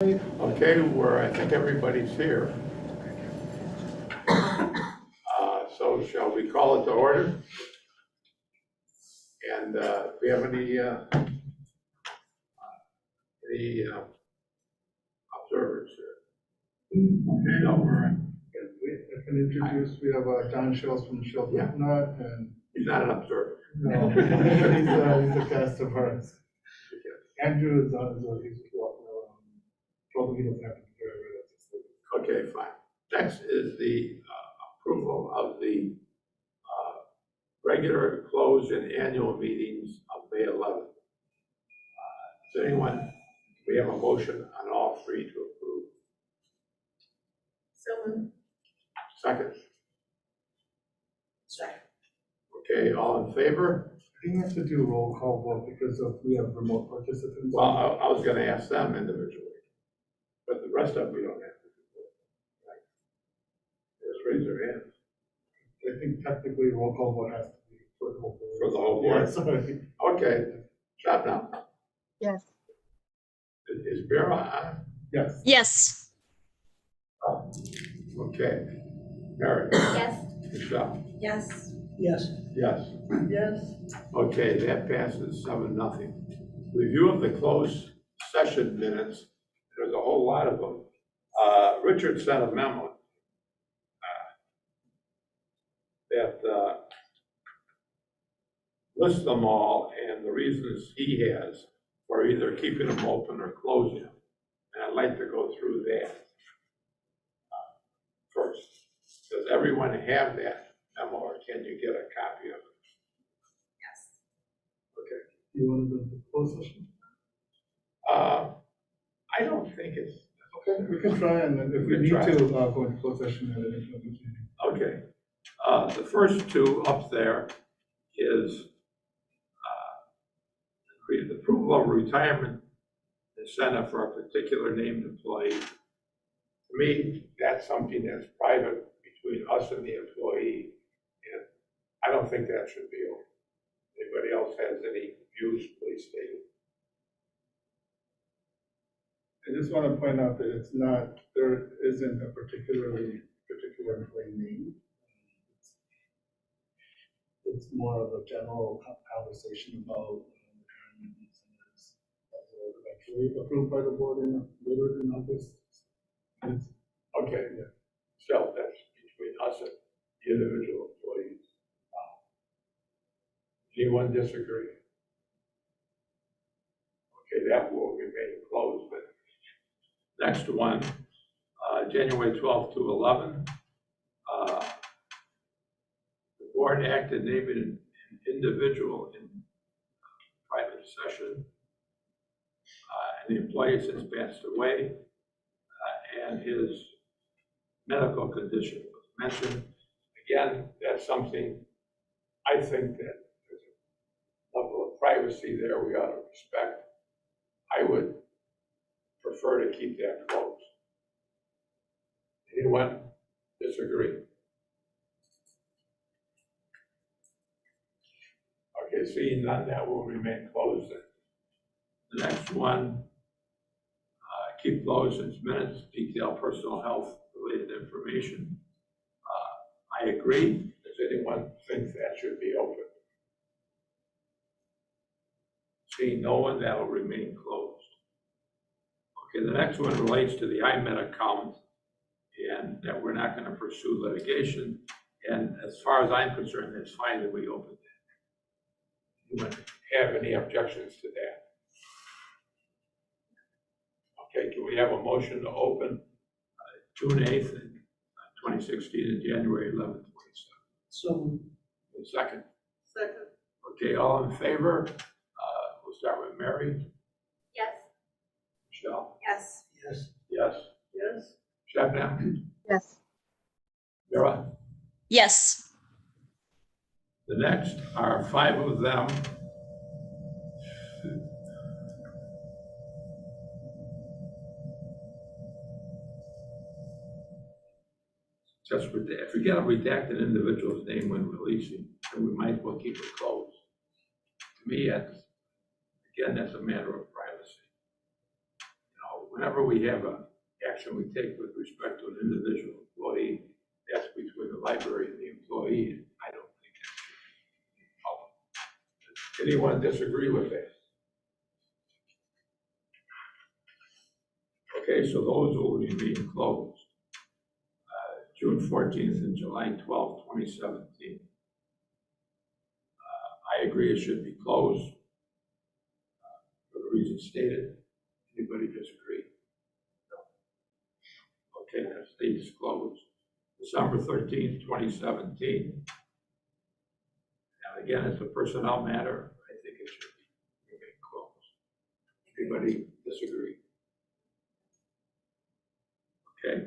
Okay, I think everybody's here. So shall we call it to order? And do we have any observers here? Okay, no, we're right. I can introduce, we have John Schultz from Schultz Yeah. Nut, and He's not an observer. no, he's a guest of ours. Andrew is on, he's probably he doesn't have to be there. Okay, fine. Next is the approval of the regular closed and annual meetings of May 11th. Does anyone, we have a motion on all three to approve? So Second. sorry. Okay, all in favor? I think we have to do a roll call vote because we have remote participants. Well, I was gonna ask them individually, but the rest of them we don't have to do. Right? Just raise their hands. I think technically roll call vote has to be for the whole board. For the whole board? Yeah, sorry. Okay, stop now. Yes. Is Vera on? Yes. Yes. Okay. Mary? Yes. Michelle? Yes. Yes. Yes. Yes. Okay, that passes 7-0. Review of the closed session minutes. There's a whole lot of them. Richard sent a memo that lists them all and the reasons he has for either keeping them open or closing them. And I'd like to go through that first. Does everyone have that memo, or can you get a copy of it? Yes. Okay. You want to do the closed session? I don't think it's, Okay, we can try, and then if we can need try. to go into closed session at any point. okay. The first two up there is the approval of retirement incentive for a particular named employee. To me, that's something that's private between us and the employee, and I don't think that should be open. Anybody else has any views, please state it. I just want to point out that it's not, there isn't a particular employee name. It's more of a general conversation about retirement incentives that were eventually approved by the board later in August. It's, Okay, yeah. so that's between us and the individual employees. Anyone disagree? Okay, that will remain closed, but next one, January 12th to 11. The board acted naming an individual in private session. And the employee has passed away, and his medical condition was mentioned. Again, that's something I think that there's a level of privacy there we ought to respect. I would prefer to keep that closed. Anyone disagree? Okay, seeing none, that will remain closed then. The next one, keep closed its minutes, detail personal health related information. I agree. Does anyone think that should be open? Seeing no one, that will remain closed. Okay, the next one relates to the IMED account, and that we're not going to pursue litigation. And as far as I'm concerned, it's fine that we open that. Anyone have any objections to that? Okay, can we have a motion to open June 8th, 2016 and January 11th, 27th? So, Second. Second. Okay, all in favor? We'll start with Mary. Yes. Michelle? Yes. yes. Yes. Yes. Shabnam? Yes. Vera? Yes. The next are 5 of them. Just if we get a redacted individual's name when releasing, then we might as well keep it closed. To me, that's a matter of privacy. You know, whenever we have a action we take with respect to an individual employee, that's between the library and the employee. I don't think that should be public. Does anyone disagree with that? Okay, so those will be being closed. June 14th and July 12th, 2017. I agree it should be closed for the reasons stated. Anybody disagree? No. Okay, that stays closed. December 13th, 2017. And again, it's a personnel matter. I think it should be remain closed. Anybody disagree? Okay.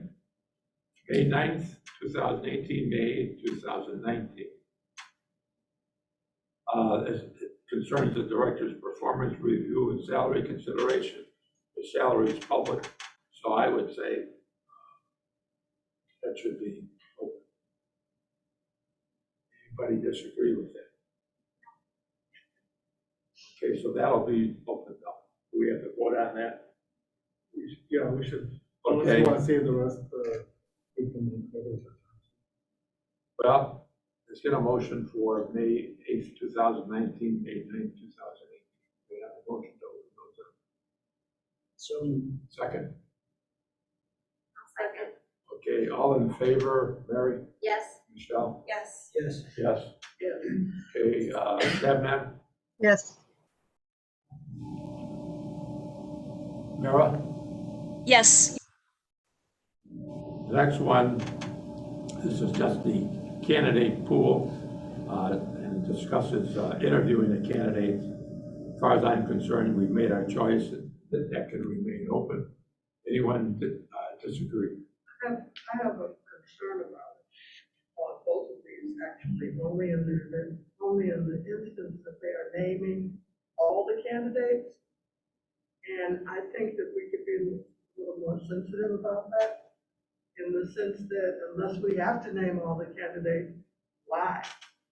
May 9th, 2018, May 2019. This concerns the director's performance review and salary consideration. The salary is public, so I would say that should be open. Anybody disagree with that? Okay, so that'll be opened up. Do we have to vote on that? Yeah, we should. Okay. Unless you want to save the rest, we can. Well, let's get a motion for May 8th, 2019, May 9th, 2018. We have a motion to open those up. So, Second. Second. Okay, all in favor, Mary, Yes. Michelle? Yes. yes. Yes. Okay, Shabnam, Yes. Mara? Yes. The next one, this is just the candidate pool, and discusses interviewing the candidates. As far as I'm concerned, we've made our choice, and that can remain open. Anyone disagree? I have a concern about it, on both of these, actually, only in the instance that they are naming all the candidates. And I think that we could be a little more sensitive about that, in the sense that unless we have to name all the candidates, why?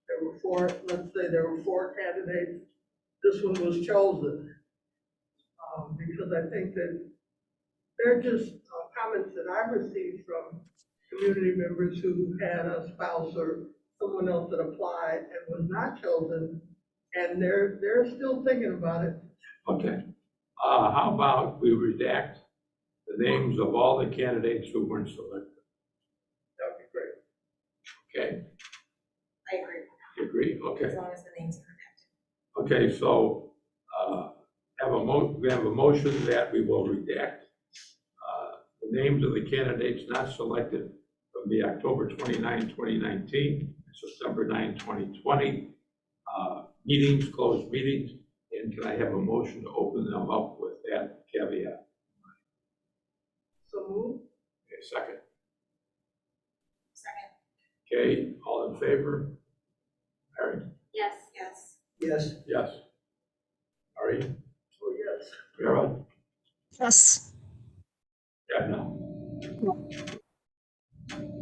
There were four, let's say there were four candidates, this one was chosen. Because I think that they're just comments that I received from community members who had a spouse or someone else that applied and was not chosen, and they're still thinking about it. Okay. How about we redact the names of all the candidates who weren't selected? That'd be great. Okay, I agree, you agree? Okay. as long as the names are Okay, so we have a motion that we will redact the names of the candidates not selected from the October 29, 2019, September 9, 2020 meetings, closed meetings. And can I have a motion to open them up with that caveat? So move. Okay, second. Second. Okay, all in favor? Mary? Yes. Yes. Yes. Yes. Mary? Oh, yes. Vera? Yes. Yeah, no.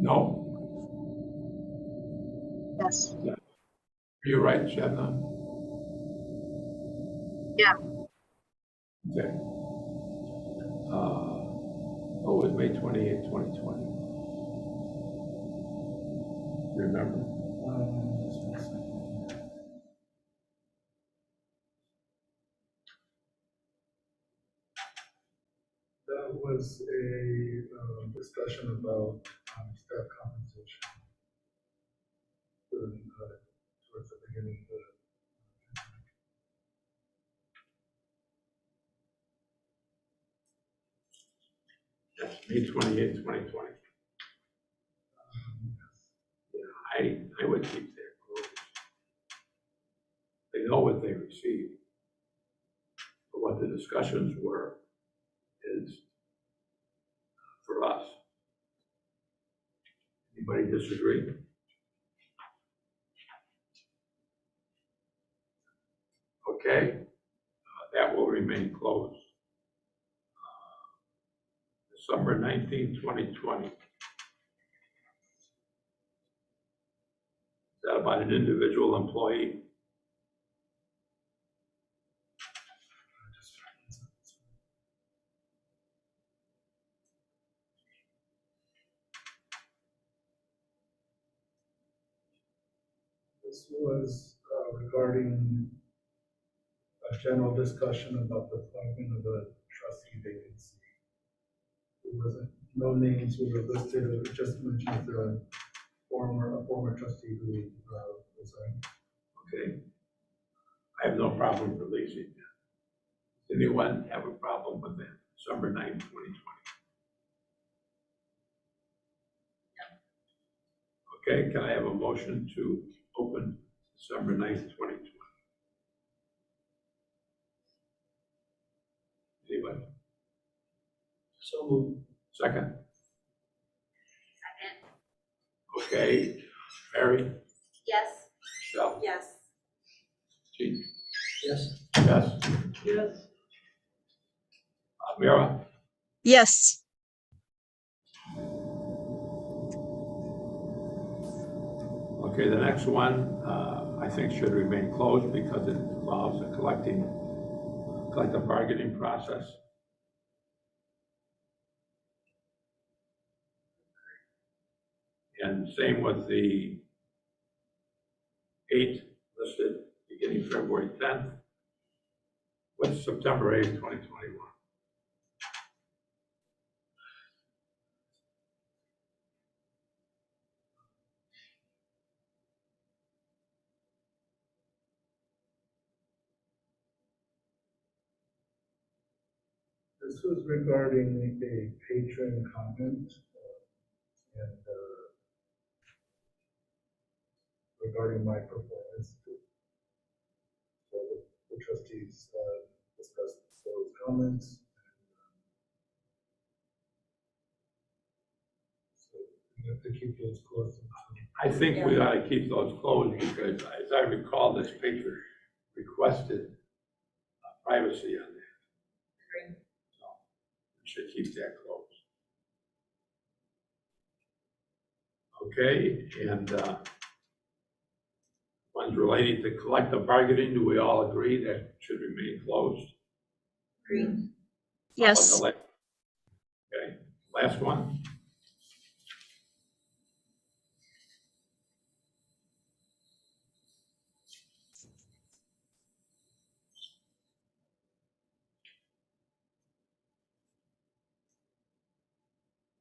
No? Yes. You're right, Shabnam. Yeah. Okay. What was May 28, 2020? Remember? Just 1 second. That was a discussion about staff compensation during, towards the beginning of the. Yes, May 28, 2020. I would keep that closed. They know what they received. But what the discussions were is for us. Anybody disagree? Okay, that will remain closed. December 19, 2020. Is that about an individual employee? This was regarding a general discussion about the appointment of a trustee vacancy. It wasn't, no names were listed, it was just mentioned the a former trustee who resigned. Okay. I have no problem releasing that. Does anyone have a problem with that? December 9th, 2020. Okay, can I have a motion to open December 9th, 2020? Anybody? So moved. Second? Second. Okay, Mary, Yes. Michelle, Yes. Jean, Yes. yes, Yes. Mira, Yes. okay, the next one, I think should remain closed because it involves a collective bargaining process. And same with the 8th listed, beginning February 10th. What's September 8th, 2021? This was regarding a patron comment and regarding my performance. So the trustees discussed those comments. So we have to keep those close. I think we ought to keep those closed because as I recall, this patron requested privacy on that. Agree. So we should keep that closed. Okay, and ones relating to collective bargaining, do we all agree that should remain closed? Agree. Yes. Okay, last one.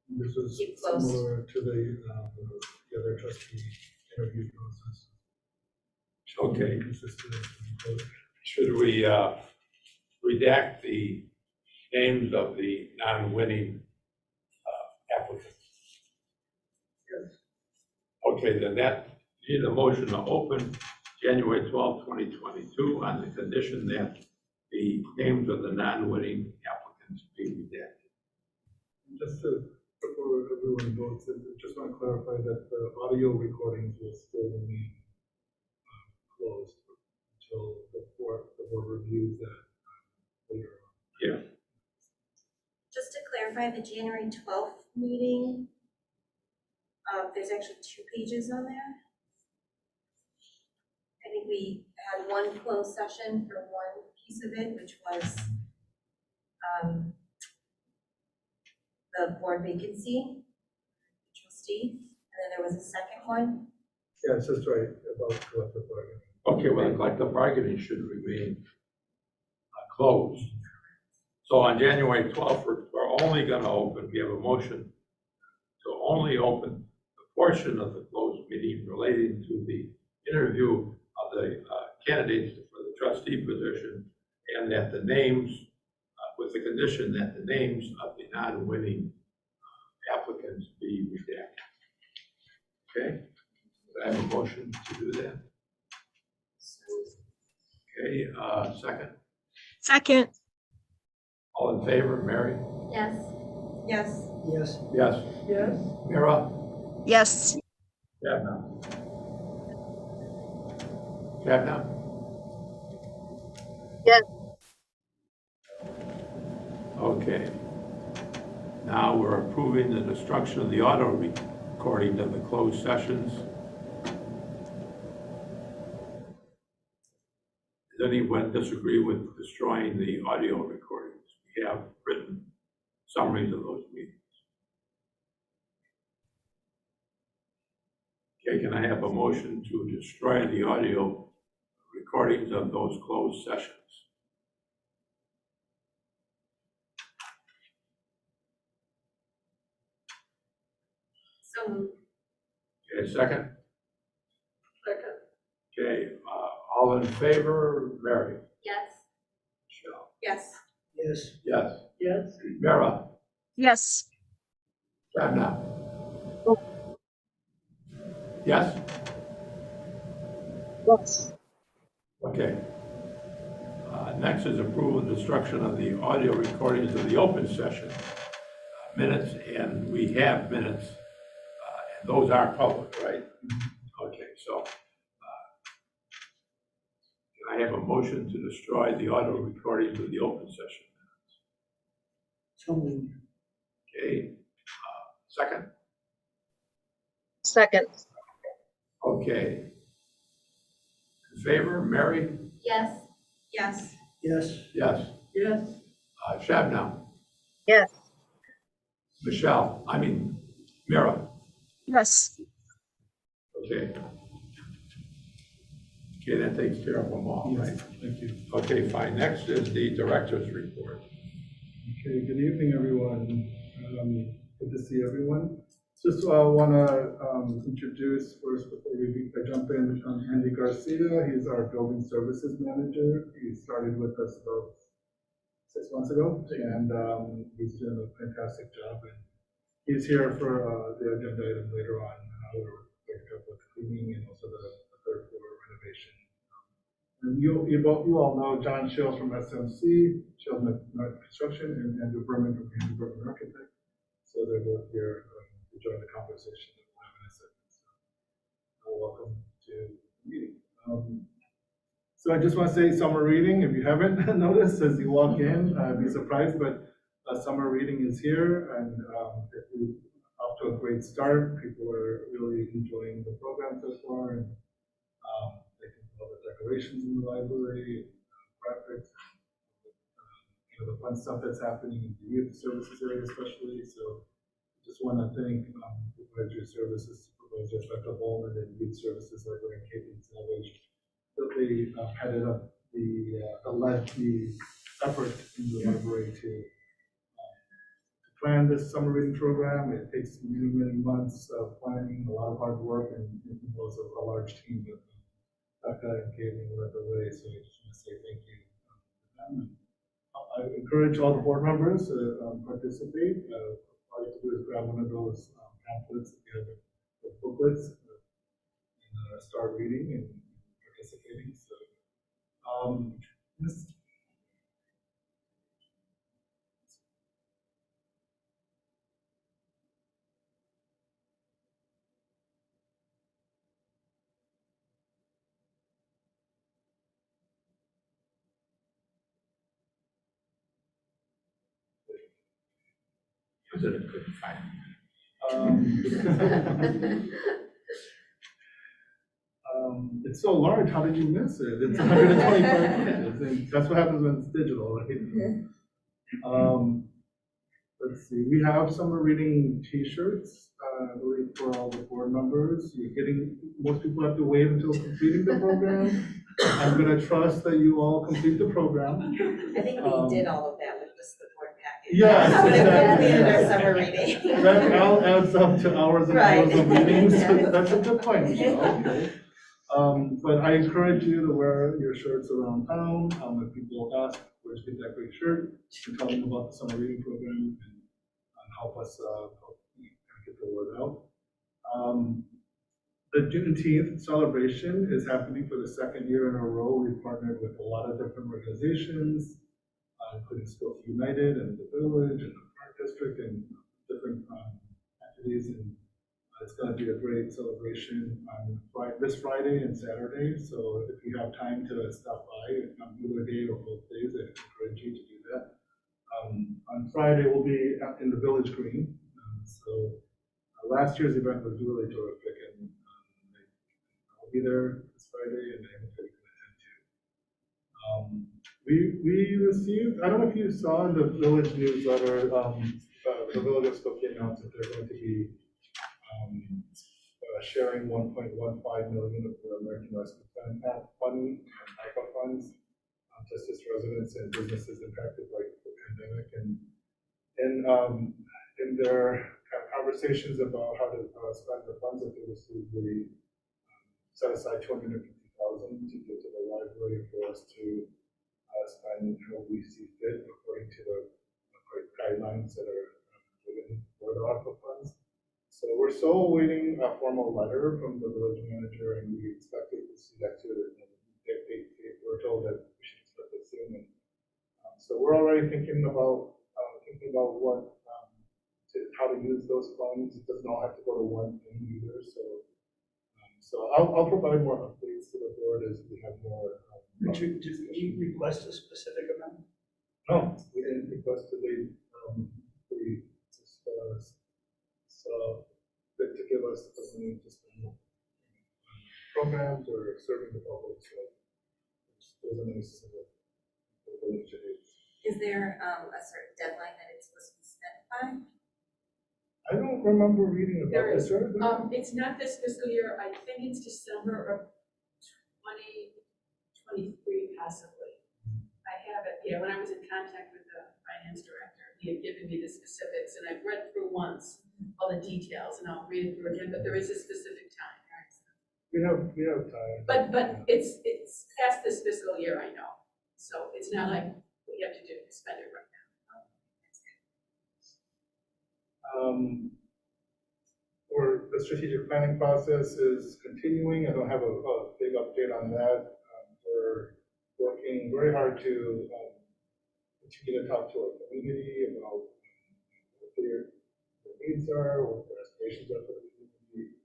This was Keep close. similar to the other trustee interview process. Okay, Consistent with the code. should we redact the names of the non-winning applicants? Yes. Okay, then that, need a motion to open January 12, 2022 on the condition that the names of the non-winning applicants be redacted. Just before everyone votes, I just want to clarify that the audio recordings will still remain closed until the board reviews that later on. Yeah, Just to clarify, the January 12th meeting, there's actually 2 pages on there. I think we had one closed session for one piece of it, which was the board vacancy, trustee, and then there was a second one. Yeah, it's just right about collective bargaining. okay, well, collective bargaining should remain closed. So on January 12th, we're only going to open, we have a motion to only open the portion of the closed meeting relating to the interview of the candidates for the trustee position, and that the names, with the condition that the names of the non-winning applicants be redacted. Okay, do I have a motion to do that? Okay, second. Second. All in favor, Mary? Yes. Yes. Yes. Yes. Yes. Mira? Yes. Shabna? Shabna? Yes. Okay. Now we're approving the destruction of the auto recording of the closed sessions. Does anyone disagree with destroying the audio recordings? We have written summaries of those meetings. Okay, Okay, can I have a motion to destroy the audio recordings of those closed sessions? So moved. Okay, second? Second. Okay, all in favor, Mary? Yes. Michelle? Yes. Yes. Yes. Yes. Mara? yes, Shabna? Yes? Yes. Okay. Next is approval and destruction of the audio recordings of the open session minutes, and we have minutes, and those are public, right? Okay, so can I have a motion to destroy the audio recordings of the open session minutes? So moved. Okay, second? Second. Okay. In favor, Mary? Yes. Yes. Yes. Yes. Yes. Shabna? Yes. Michelle? Mira? yes, Okay. Okay, that takes care of them all, right? Yes, thank you. Okay, fine. Next is the director's report. Okay, good evening, everyone. Good to see everyone. Just want to introduce first before I jump in, Andy Garcia. He's our building services manager. He started with us about 6 months ago, and he's doing a fantastic job. And he's here for the agenda item later on. We're picked up with cleaning and also the third floor renovation. And you all know John Shields from SMC, Shields Construction, and Andrew Berman from Andrew Berman Architect. So they're both here to join the conversation that we'll have in a second. So welcome to the meeting. So I just want to say summer reading, if you haven't noticed as you walk in, be surprised, but summer reading is here, and we're off to a great start. People are really enjoying the program so far, and they can all the decorations in the library, graphics, the fun stuff that's happening in the youth services area especially. So just want to thank Supervisory Services, Supervisor Rebecca Bowman, and Youth Services Librarian Katie Savage, that they headed up led the effort in the library to plan this summer reading program. It takes many, many months of planning, a lot of hard work, and it was a large team that Becca and Katie led the way. So I just want to say thank you to them. I encourage all the board members to participate. All you have to do is grab one of those pamphlets if you have the booklets and start reading and participating. So, this, Is it a good find? It's so large, how did you miss it? It's 125 pages, and that's what happens when it's digital, right? Let's see, we have summer reading t-shirts, I believe for all the board members. Most people have to wait until completing the program. I'm gonna trust that you all complete the program. I think we did all of that with just the board package. Yes, But it exactly. completed our summer reading. That all adds up to hours and hours of Right. meetings, so that's a good point, Michelle, okay. But I encourage you to wear your shirts around town. If people ask, where'd you get that great shirt, you can tell them about the summer reading program and help us help get the word out. The Juneteenth celebration is happening for the second year in a row. We've partnered with a lot of different organizations, including Skills United and the Village and the Park District and different entities. And it's going to be a great celebration on this Friday and Saturday. So if you have time to stop by on either day or both days, I encourage you to do that. On Friday, we'll be in the Village Green. Last year's event was really terrific, and I'll be there this Friday, and I hope that you can attend too. We received, I don't know if you saw in the Village newsletter, the Village of Spokane announced that they're going to be sharing 1.15 million of the American Rescue Plan money and ARPA funds, to assist residents and businesses impacted by the pandemic. And in their conversations about how to spend the funds that they received, we set aside $250,000 to give to the library for us to spend how we see fit according to the guidelines that are given for the ARPA funds. So we're still awaiting a formal letter from the village manager, and we expected to see that too. We're told that we should expect it soon. And, so we're already thinking about what how to use those funds. It doesn't all have to go to one thing either. So I'll provide more updates to the board as we have more. Richard, did we request a specific amount? No, we didn't request it. They just to give us the money to spend on programs or serving the public. So those are nice to the village. Is there a certain deadline that it's supposed to be spent by? I don't remember reading about There this. is. It's not this fiscal year. I think it's December of 2023, possibly. I have it, yeah, when I was in contact with the finance director, he had given me the specifics, and I've read through once all the details, and I'll read it through again, but there is a specific time. We have time. But it's past this fiscal year, I know. So it's not like we have to spend it right now. Or the strategic planning process is continuing. I don't have a big update on that. We're working very hard to continue to talk to our community about what their needs are, what their aspirations are for the community,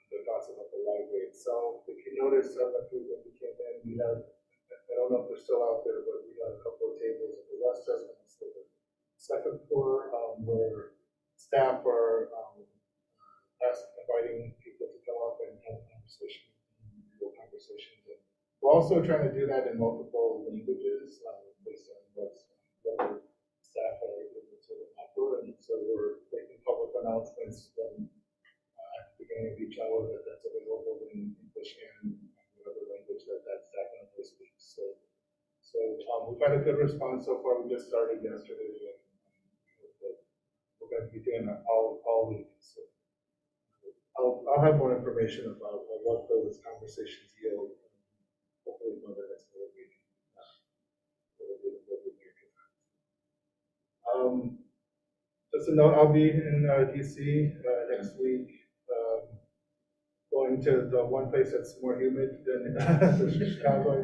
their thoughts about the library itself. If you notice, when we came in, we had, I don't know if they're still out there, but we had a couple of tables at the west desk and the second floor where staff are inviting people to come up and have conversations. And we're also trying to do that in multiple languages based on what staff are able to offer. And so we're making public announcements from at the beginning of each hour that's available in English and whatever language that staff member speaks. So we've had a good response so far. We just started yesterday, and we're going to be doing that all week. So I'll have more information about what those conversations yield. Hopefully, by the next board meeting. Just a note, I'll be in DC next week, going to the one place that's more humid than Chicago.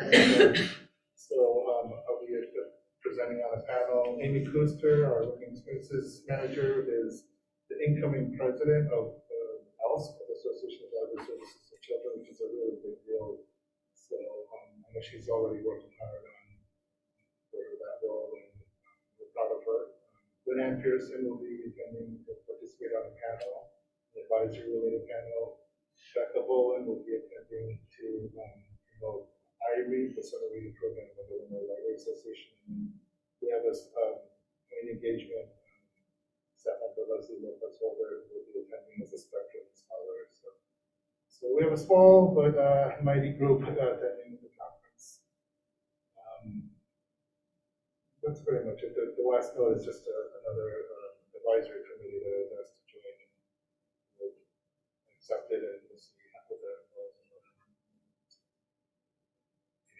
So I'll be presenting on a panel. Amy Kuster, our Learning Experiences Manager, is the incoming president of ALSC, the Association of Library Services for Children, which is a really big deal. So I know she's already working hard for that role, and we're proud of her. Lynn Pearson will be attending to participate on a panel, an advisory-related panel. Becca Boland will be attending to promote IREAD, the summer reading program of the Illinois Library Association. We have a community engagement staff member, Leslie Lopez Holder, who will be attending as a spectrum scholar. So we have a small but mighty group attending the conference. That's pretty much it. The last note is just another advisory committee that has asked to join and accepted, and we'll see how that goes.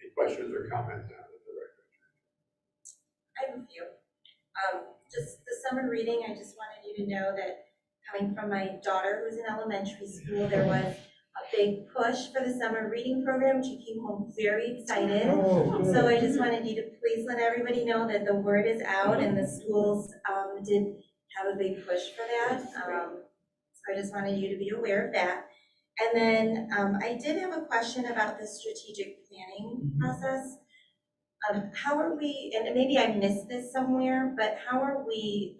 Any questions or comments on the director? I have a few. Just the summer reading, I just wanted you to know that coming from my daughter who's in elementary school, there was a big push for the summer reading program. She came home very excited. So I just wanted you to please let everybody know that the word is out and the schools did have a big push for that. So I just wanted you to be aware of that. And then I did have a question about the strategic planning process. How are we, and maybe I missed this somewhere, but how are we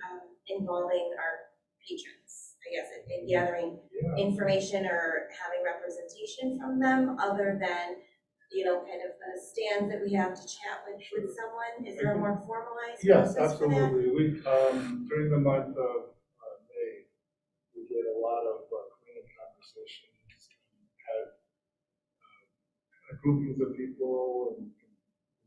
involving our patrons, I guess, in gathering information or having representation from them other than, kind of the stands that we have to chat with someone? Is there a more formalized Yes, process for that? absolutely. We, during the month of May, we did a lot of community conversation groupings of people and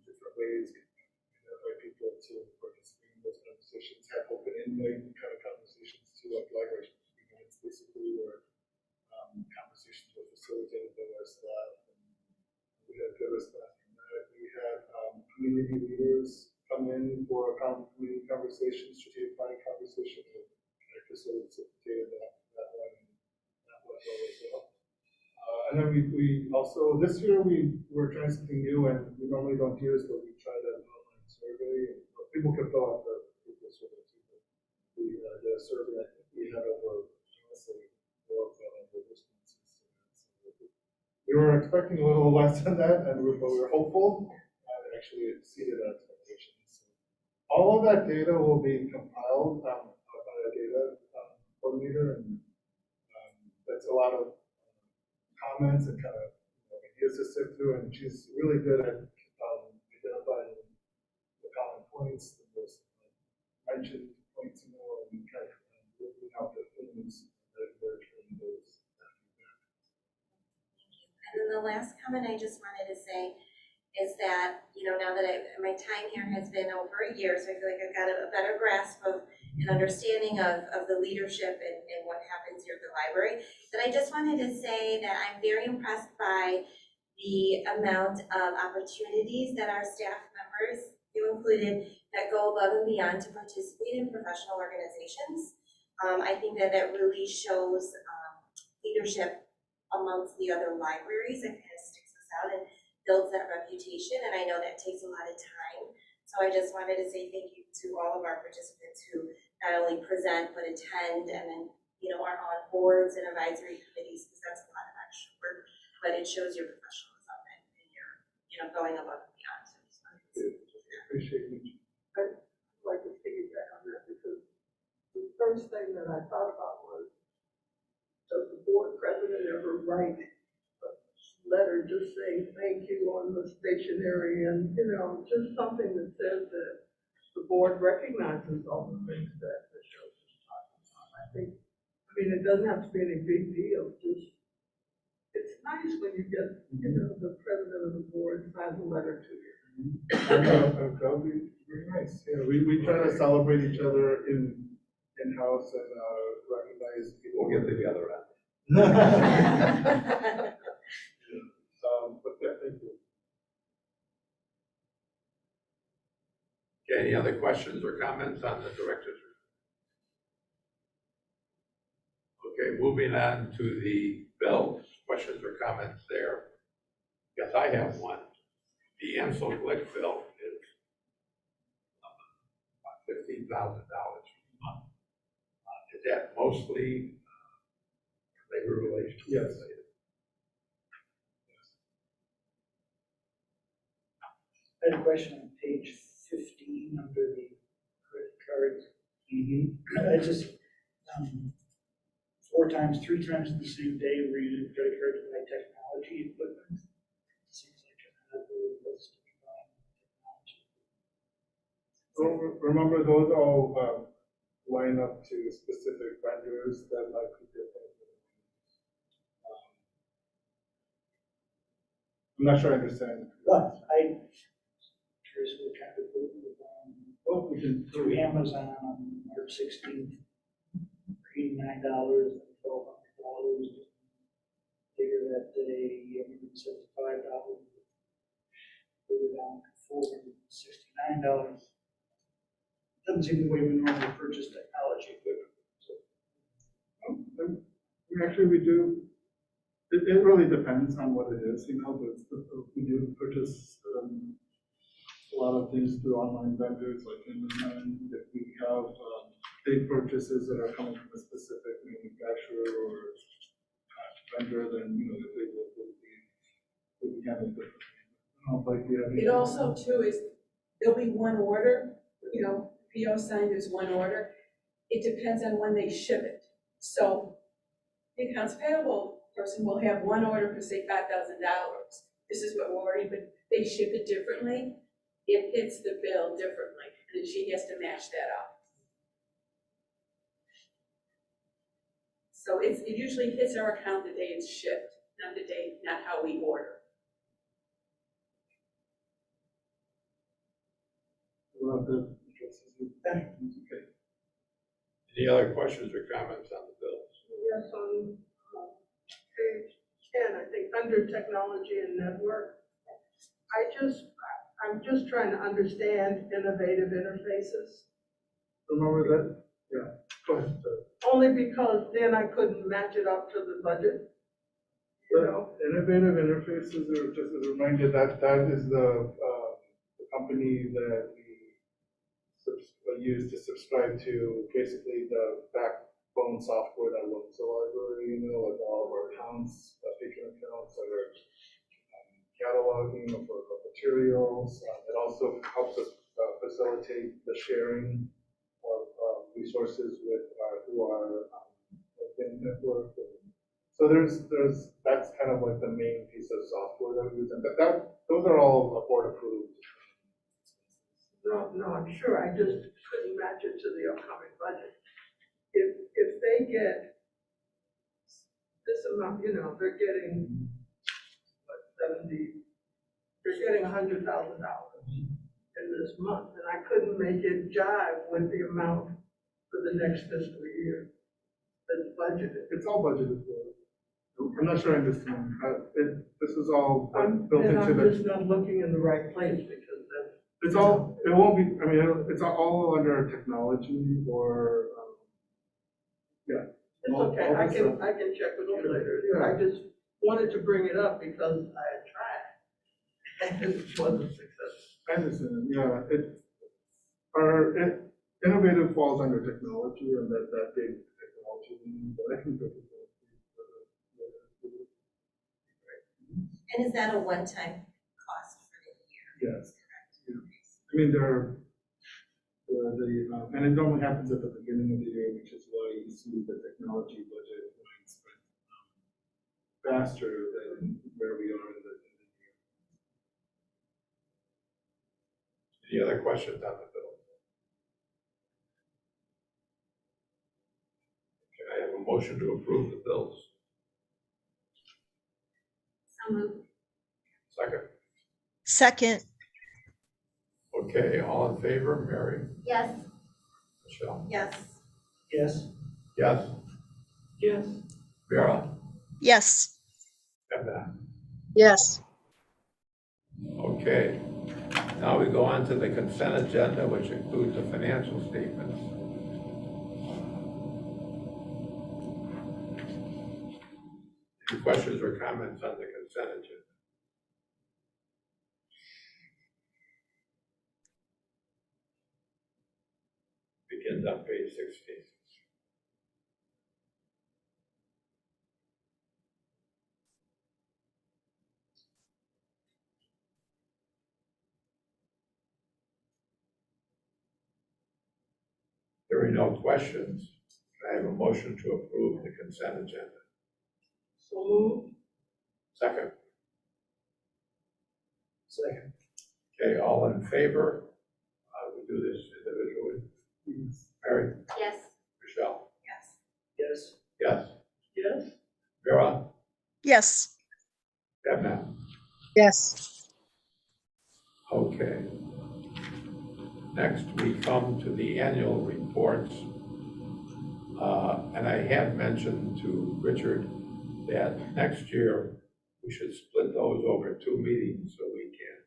different ways, invite people to participate in those conversations, have open invite kind of conversations to like library events, basically, where conversations were facilitated by our staff. And we had good response from that. We had community leaders come in for community conversations, strategic planning conversations, and facilitated that one well as well. And then we also, this year we're trying something new, and we normally don't do this, but we tried an online survey. And people can fill out the survey too. We did a survey. I think we had over, honestly, 4,500 responses. We were expecting a little less than that, but we were hopeful. It actually exceeded our expectations. All of that data will be compiled by a data coordinator, and that's a lot of comments and kind of ideas to sift through, and she's really good at identifying the common points, the most mentioned points, and kind of working out the themes that emerge from those. And then the last comment I just wanted to say is that, now that my time here has been over a year, so I feel like I've got a better grasp of an understanding of the leadership and what happens here at the library. But I just wanted to say that I'm very impressed by the amount of opportunities that our staff members, you included, that go above and beyond to participate in professional organizations. I think that really shows leadership amongst the other libraries. It kind of sticks us out and builds that reputation, and I know that takes a lot of time. So I just wanted to say thank you to all of our participants who not only present but attend, and then are on boards and advisory committees, because that's a lot of extra work, but it shows your professionalism and your going above and beyond. So just wanted to Appreciate it. I'd like to piggyback on that, because the first thing that I thought about was, does the board president ever write a letter just saying thank you on the stationery, and just something that says that the board recognizes all the things that the show is talking about. It doesn't have to be any big deal. Just, it's nice when you get, the president of the board signs a letter to you. That would be very nice. Yeah, we try to celebrate each other in-house and recognize people. We'll get together on But yeah, thank you. Okay, any other questions or comments on the director's report? Okay, moving on to the bills. Questions or comments there? Yes, I have one. The Ansel Glick bill is about $15,000 a month. Is that mostly labor relations? Yes. I had a question on page 15 under the credit cards. I just, 3 times in the same day, we're using credit cards to buy technology equipment. Seems like a list of technology. So remember, those all line up to specific vendors that might be different. I'm not sure I understand. But I'm curious what kind of equipment Oh, we can. through Amazon on March 16th, for $89, and $1,200. Later that day, $175. Further down to $469. Doesn't seem the way we normally purchase technology equipment. So, We do. It really depends on what it is, but we do purchase a lot of things through online vendors like Amazon. If we have big purchases that are coming from a specific manufacturer or vendor, then they will be handled differently. It also too is, there'll be one order, PO signed, there's one order. It depends on when they ship it. So the accounts payable person will have one order for say $5,000. This is what we're ordering, but they ship it differently. It hits the bill differently, and then she has to match that up. So it usually hits our account the day it's shipped, not how we order. Well, that addresses it. Okay. Any other questions or comments on the bills? Yes, on page 10, I think, under technology and network, I'm just trying to understand innovative interfaces. Remember that? Yeah. Go ahead. Only because then I couldn't match it up to the budget, you know? Innovative interfaces are just as a reminder that that is the company that we use to subscribe to basically the backbone software that runs the library, you know, like all of our accounts, patron accounts, our cataloging of our materials. It also helps us facilitate the sharing of resources with through our LinkedIn network. So that's kind of like the main piece of software that we use, and those are all board approved. No, I'm sure, I just couldn't match it to the upcoming budget. If they get this amount, you know, they're getting, what, they're getting $100,000 in this month, and I couldn't make it jive with the amount for the next fiscal year that's budgeted. It's all budgeted for. I'm not sure I understand. This is all built And into I'm the. just not looking in the right place because that's. It's all. It won't be. I mean, it's all under technology or. Yeah. It's okay, I can check with you later. Yeah. I just wanted to bring it up because I had tried. And it wasn't successful. I understand. Yeah. Innovative falls under technology, and that big technology. But I think that. And is that a one-time cost for the year? Yes. Yeah. I mean, and it normally happens at the beginning of the year, which is why you see the technology budget being spent faster than where we are in the Any year. other questions on the bill? Can I have a motion to approve the bills? So moved. Second. Second. Okay, all in favor, Mary? Yes. Michelle? Yes. Yes. Yes. Yes. Vera? Yes. Edna? Yes. Okay, now we go on to the consent agenda, which includes the financial statements. Any questions or comments on the consent agenda? Begins on page 16. There are no questions. I have a motion to approve the consent agenda. So moved. Second. Second. Okay, all in favor? We do this individually. Mary? Yes. Michelle? Yes. Yes. Yes. Yes. Vera? Yes. Edna? Yes. Okay. Next, we come to the annual reports. And I had mentioned to Richard that next year we should split those over 2 meetings so we can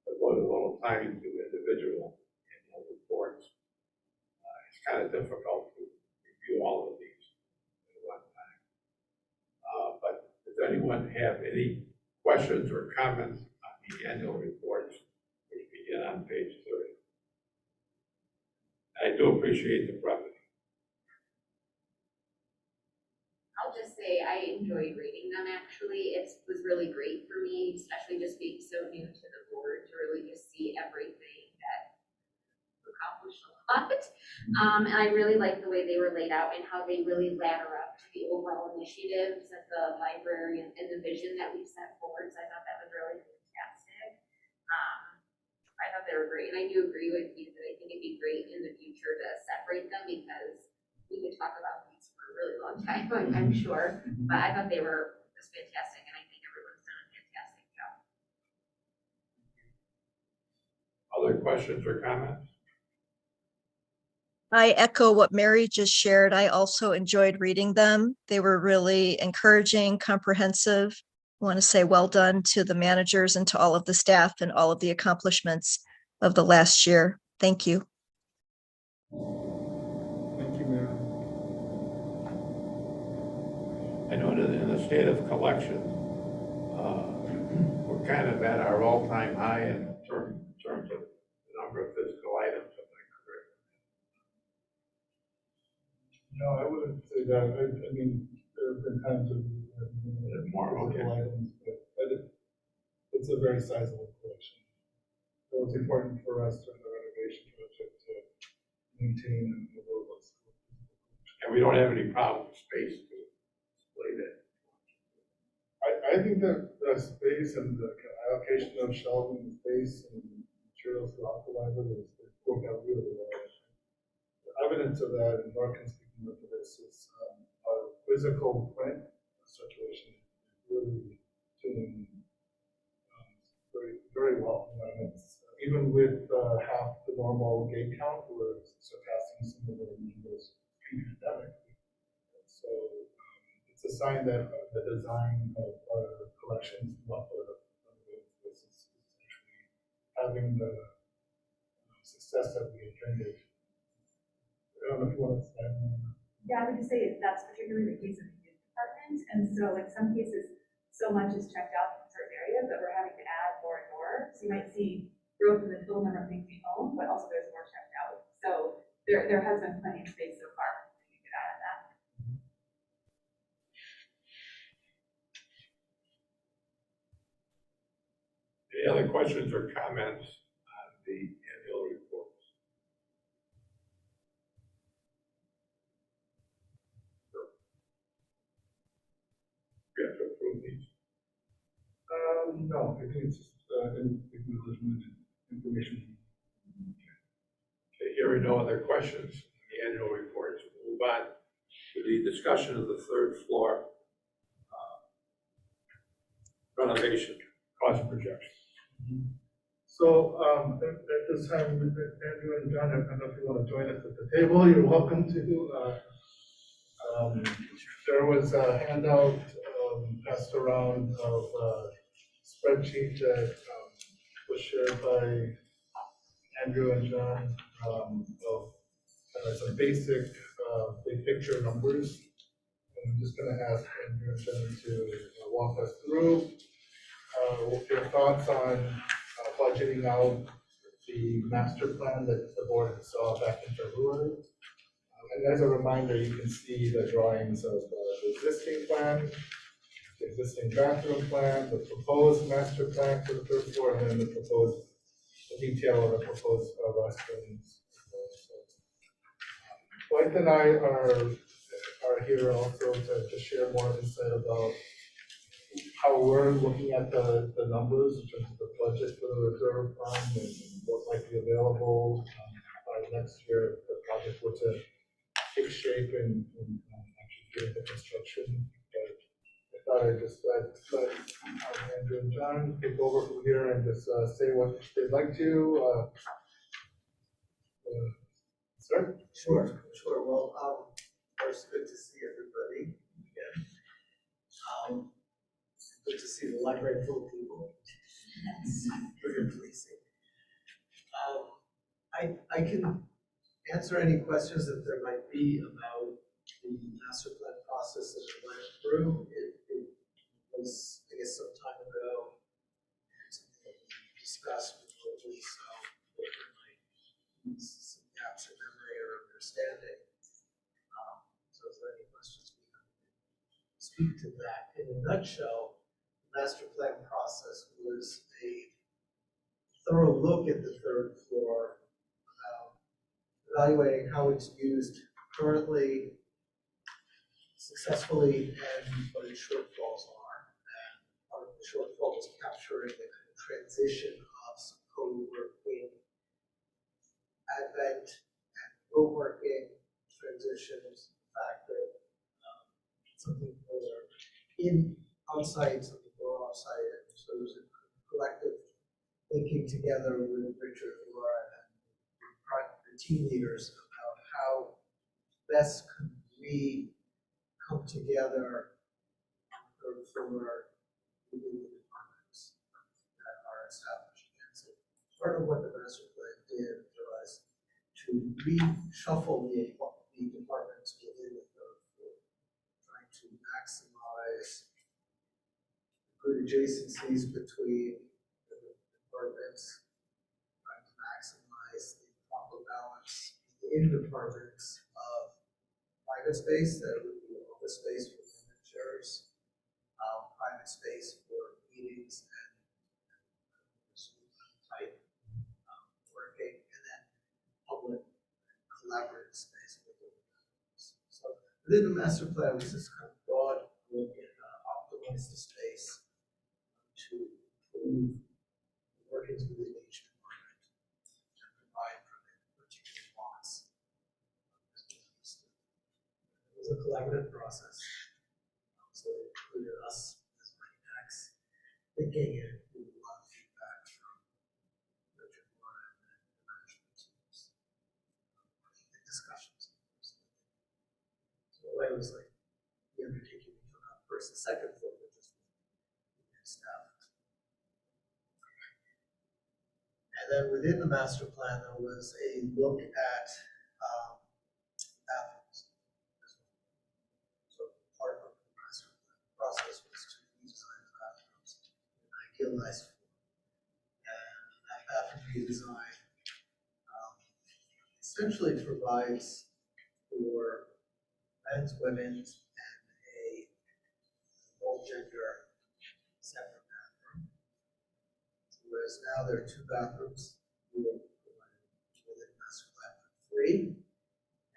devote a little time to individual annual reports. It's kind of difficult to review all of these at one time. But does anyone have any questions or comments on the annual reports, which begin on page 30? I do appreciate the brevity. I'll just say I enjoyed reading them, actually. It was really great for me, especially just being so new to the board, to really just see everything that accomplished a lot. And I really liked the way they were laid out and how they really ladder up to the overall initiatives at the library and the vision that we've set forward. So I thought that was really fantastic. I thought they were great, and I do agree with you that I think it'd be great in the future to separate them because we could talk about these for a really long time, I'm sure. But I thought they were just fantastic, and I think everyone's done a fantastic job. Other Other questions or comments? I echo what Mary just shared. I also enjoyed reading them. They were really encouraging, comprehensive. I want to say well done to the managers and to all of the staff and all of the accomplishments of the last year. Thank you. Thank you, Mary. I know that in the state of collection, we're kind of at our all-time high in terms of the number of physical items. Am I correct? No, I wouldn't say that. I mean, there have been times of More, okay. physical items, but it's a very sizable collection. So it's important for us during the renovation project to maintain and robust. And we don't have any problem with space to display that. I think that the space and the allocation of shelving space and materials throughout the library is worked out really well. The evidence of that, and Mark can speak more to this, is our physical print circulation is really doing very, very well. And it's, even with half the normal gate count, we're surpassing some of the numbers pre-pandemic. So it's a sign that the design of our collections throughout the is actually having the success that we intended. I don't know if you want to say more. Yeah, I would just say that's particularly the case of the youth department, and so in some cases, so much is checked out in certain areas that we're having to add more and more. So you might see growth in the total number of things we own, but also there's more checked out. So there has been plenty of space so far. You could add on that. Any other questions or comments on the annual reports? We have to approve these. No, I think it's just acknowledgement and information. Okay, hearing no other questions, the annual reports, we'll move on to the discussion of the third floor renovation cost projection. So at this time, Andrew and John, I don't know if you want to join us at the table. You're welcome to. There was a handout passed around of a spreadsheet that was shared by Andrew and John of some basic big picture numbers. I'm just going to ask Andrew and John to walk us through your thoughts on budgeting out the master plan that the board saw back in February. And as a reminder, you can see the drawings of the existing plan, the existing bathroom plan, the proposed master plan for the third floor, and then the detail of the proposed restrooms. Blythe and I are here also to share more insight about how we're looking at the numbers in terms of the budget for the reserve fund and what might be available by next year if the project were to take shape and actually get into construction. But I thought I'd just let Andrew and John take over from here and just say what they'd like to. Sir? Sure. Well, first, good to see everybody again. Good to see the library full of people. That's very pleasing. I can answer any questions that there might be about the master plan process that we went through. It was, I guess, some time ago, and something that we discussed with Lily, so there might be some gaps in memory or understanding. So if there are any questions, we can speak to that. In a nutshell, the master plan process was a thorough look at the third floor, evaluating how it's used currently, successfully, and what its shortfalls are. And part of the shortfall was capturing the transition of some co-working, advent, and co-working transitions. The fact that some people are on-site, some people are off-site, and so there's a collective thinking together with Richard, who team leaders about how best could we come together for within the departments that are established. And so part of what the master plan did was to reshuffle the departments within the third floor, trying to maximize good adjacencies between the departments, trying to maximize the proper balance in departments of private space, that would be office space for managers, private space for meetings and type working, and then public collaborative space. So within the master plan, we just kind of broad look at optimize the space to improve the workings within each department and provide for the particular wants. It was a collaborative process. So it included us as architects thinking and a lot of feedback from Richard Warren and the management teams and discussions. So it was like the undertaking we took on first and second floor, but just staff. And then within the master plan, there was a look at bathrooms. So part of the master plan process was to redesign the bathrooms in an idealized form. And that bathroom redesign essentially provides for men's, women's, and a all gender separate bathroom. Whereas now there are 2 bathrooms we are providing within master plan for 3.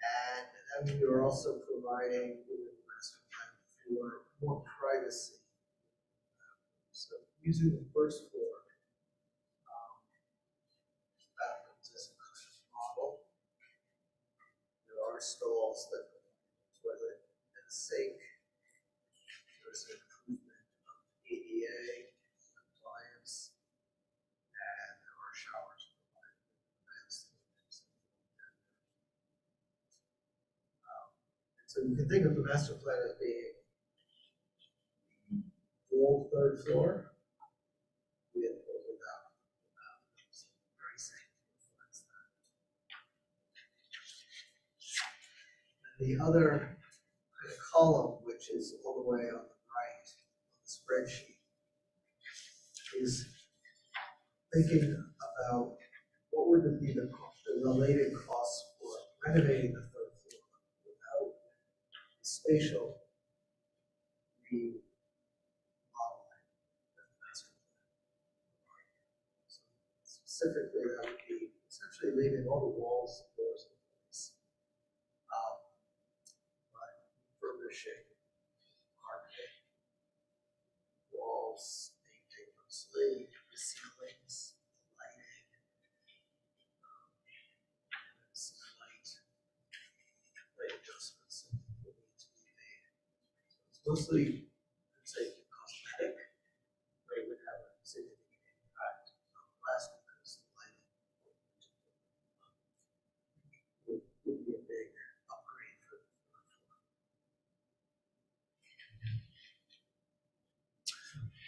And then we are also providing within the master plan for more privacy. So using the first floor bathrooms as a kind of model, there are stalls that toilet and a sink. There's an improvement of ADA compliance, and there are showers provided. So you can think of the master plan as being full 3rd floor with or without very safe reflects that. And the other kind of column, which is all the way on the right on the spreadsheet, is thinking about what would be the related costs for renovating the 3rd floor without the spatial remodeling that the master plan. So specifically, that would be essentially leaving all the walls and doors in place, but refurbishing carpet, walls, painting on slate, the ceilings, lighting, some light adjustments that will need to be made. So it's mostly, I'd say, cosmetic, but it would have a significant impact on the glass because the lighting would be a big upgrade for the 3rd floor.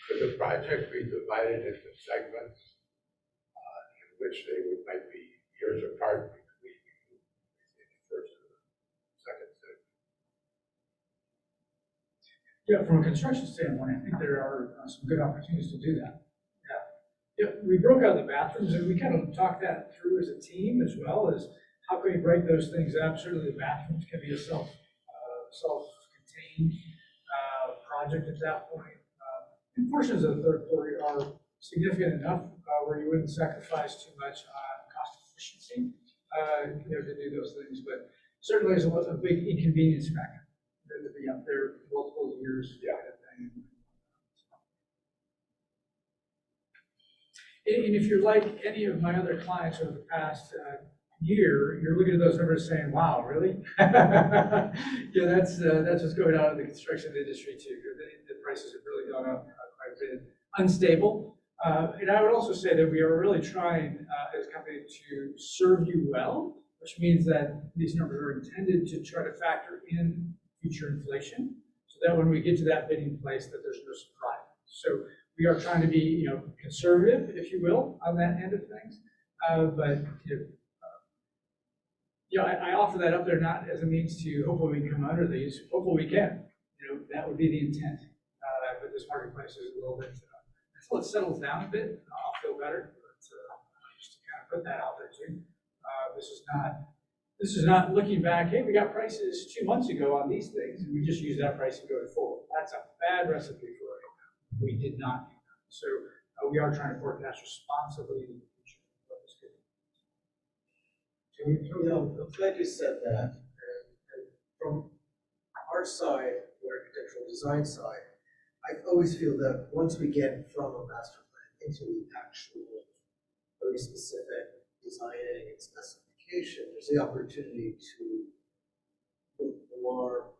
Could the project be divided into segments in which they might be years apart between the first and the second segment? Yeah, from a construction standpoint, I think there are some good opportunities to do that. Yeah, we broke out the bathrooms and we kind of talked that through as a team as well as how can we break those things up. Certainly the bathrooms can be a self-contained project at that point. And portions of the 3rd floor are significant enough where you wouldn't sacrifice too much on cost efficiency, to do those things. But certainly there's a big inconvenience factor to be up there multiple years. Yeah. Kind of thing. And if you're like any of my other clients over the past year, you're looking at those numbers saying, wow, really? Yeah, that's what's going on in the construction industry too. The prices have really gone up quite a bit. Unstable. And I would also say that we are really trying as a company to serve you well which means that these numbers are intended to try to factor in future inflation, so that when we get to that bidding place, that there's no surprise. So we are trying to be, conservative, if you will, on that end of things. But I offer that up there not as a means to hopefully we come under these. Hopefully we can. That would be the intent. But this marketplace is a little bit until it settles down a bit, I'll feel better. But just to kind of put that out there too. This is not looking back. Hey, we got prices 2 months ago on these things, and we just use that pricing going forward. That's a bad recipe for it. We did not do that. So we are trying to forecast responsibly in the future. I'm glad you said that. And from our side, the architectural design side, I always feel that once we get from a master plan into the actual very specific designing and specification, there's the opportunity to look more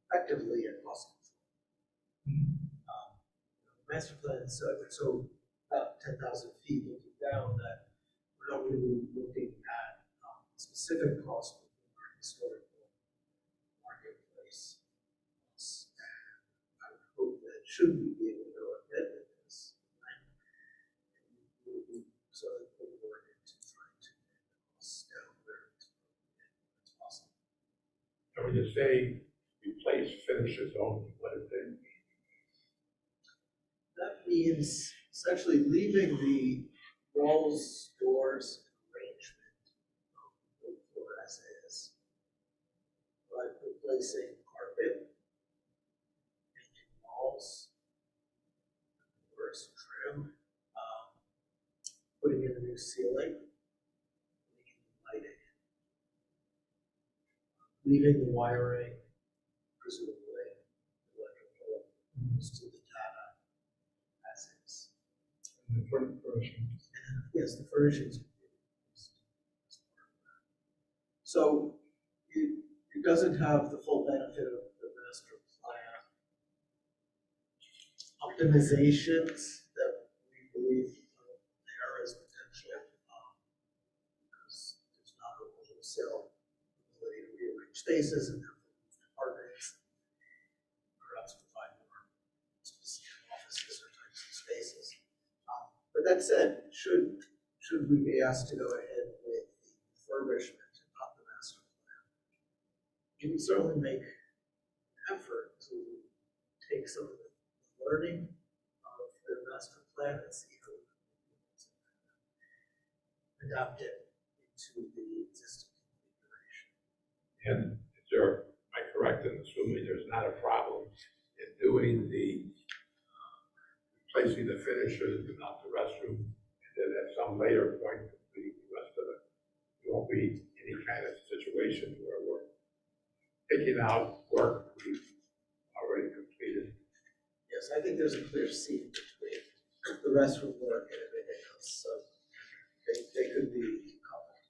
effectively at cost control. Master plan is so about 10,000 feet looking down that we're not really looking at specific costs within our historical marketplace. And I would hope that should we be able to go ahead with this, so that we're working to try to get the costs down where it's possible. And when you say replace finishes only, what does that mean? That means essentially leaving the walls, doors, and arrangement of the floor as is, but replacing carpet, painting walls, doors, trim, putting in a new ceiling, putting in lighting, leaving the wiring, presumably electrical, to the data as is. And the furnishings. Yes, the furnishings. So it doesn't have the full benefit of the master plan optimizations that we believe there is potential, because there's not a wholesale ability to rearrange spaces and therefore move departments, perhaps provide more specific offices or types of spaces. But that said, should we be asked to go ahead with the refurbishment and not the master plan, we would certainly make an effort to take some of the learning of the master plan and see how we can adapt it into the existing configuration. And am I correct in assuming there's not a problem in doing the replacing the finishes and not the restroom, and then at some later point complete the rest of it? There won't be any kind of situation where we're taking out work we've already completed. Yes, I think there's a clear seam between the restroom work and everything else, so they could be coupled.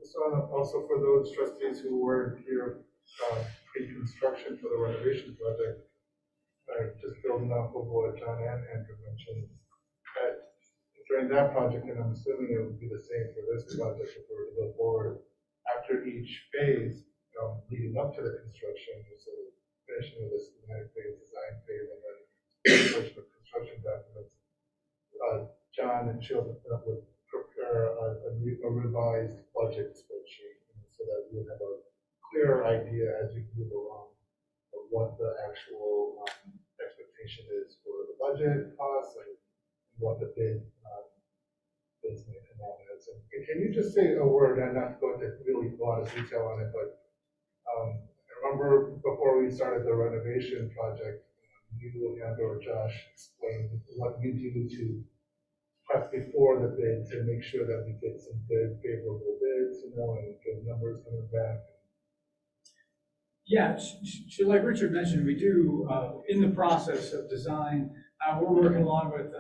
So also for those trustees who weren't here pre-construction for the renovation project, just building off of what John and Andrew mentioned, that during that project, and I'm assuming it would be the same for this project if we were to go forward, after each phase, leading up to the construction, so finishing with the schematic phase, design phase, and then portion of construction documents, John and Children would prepare a revised budget spreadsheet, so that we would have a clearer idea as we move along of what the actual expectation is for the budget costs and what the bids may come out as. And can you just say a word, and not go into really a lot of detail on it, but I remember before we started the renovation project, you and or Josh explained what you do to prep before the bid to make sure that we get some good favorable bids, and good numbers coming back. Yeah, so like Richard mentioned, we do, in the process of design, we're working along with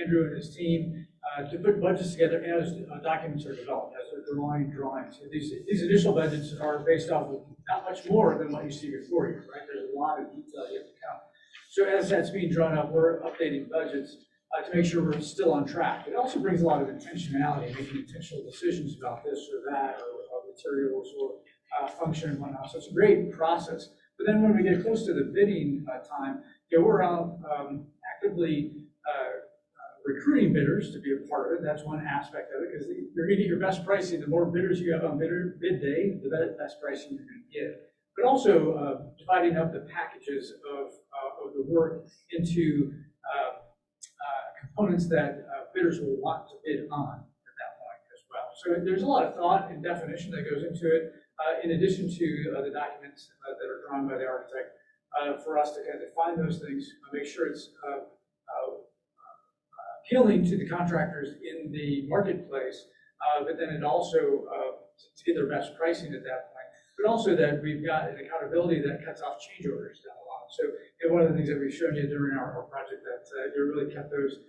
Andrew and his team to put budgets together as documents are developed, as they're drawings. These initial budgets are based off of not much more than what you see before you, right? There's a lot of detail you have to count. So as that's being drawn up, we're updating budgets to make sure we're still on track. It also brings a lot of intentionality, making intentional decisions about this or that, or materials or function and whatnot. So it's a great process. But then when we get close to the bidding time, we're out actively recruiting bidders to be a part of it. That's one aspect of it, because you're going to get your best pricing. The more bidders you have on bid day, the best pricing you're going to get. But also dividing up the packages of the work into components that bidders will want to bid on at that point as well. So there's a lot of thought and definition that goes into it, in addition to the documents that are drawn by the architect, for us to kind of define those things, make sure it's appealing to the contractors in the marketplace, but then it also to get their best pricing at that point, but also that we've got an accountability that cuts off change orders down the line. So one of the things that we've shown you during our project that you really kept those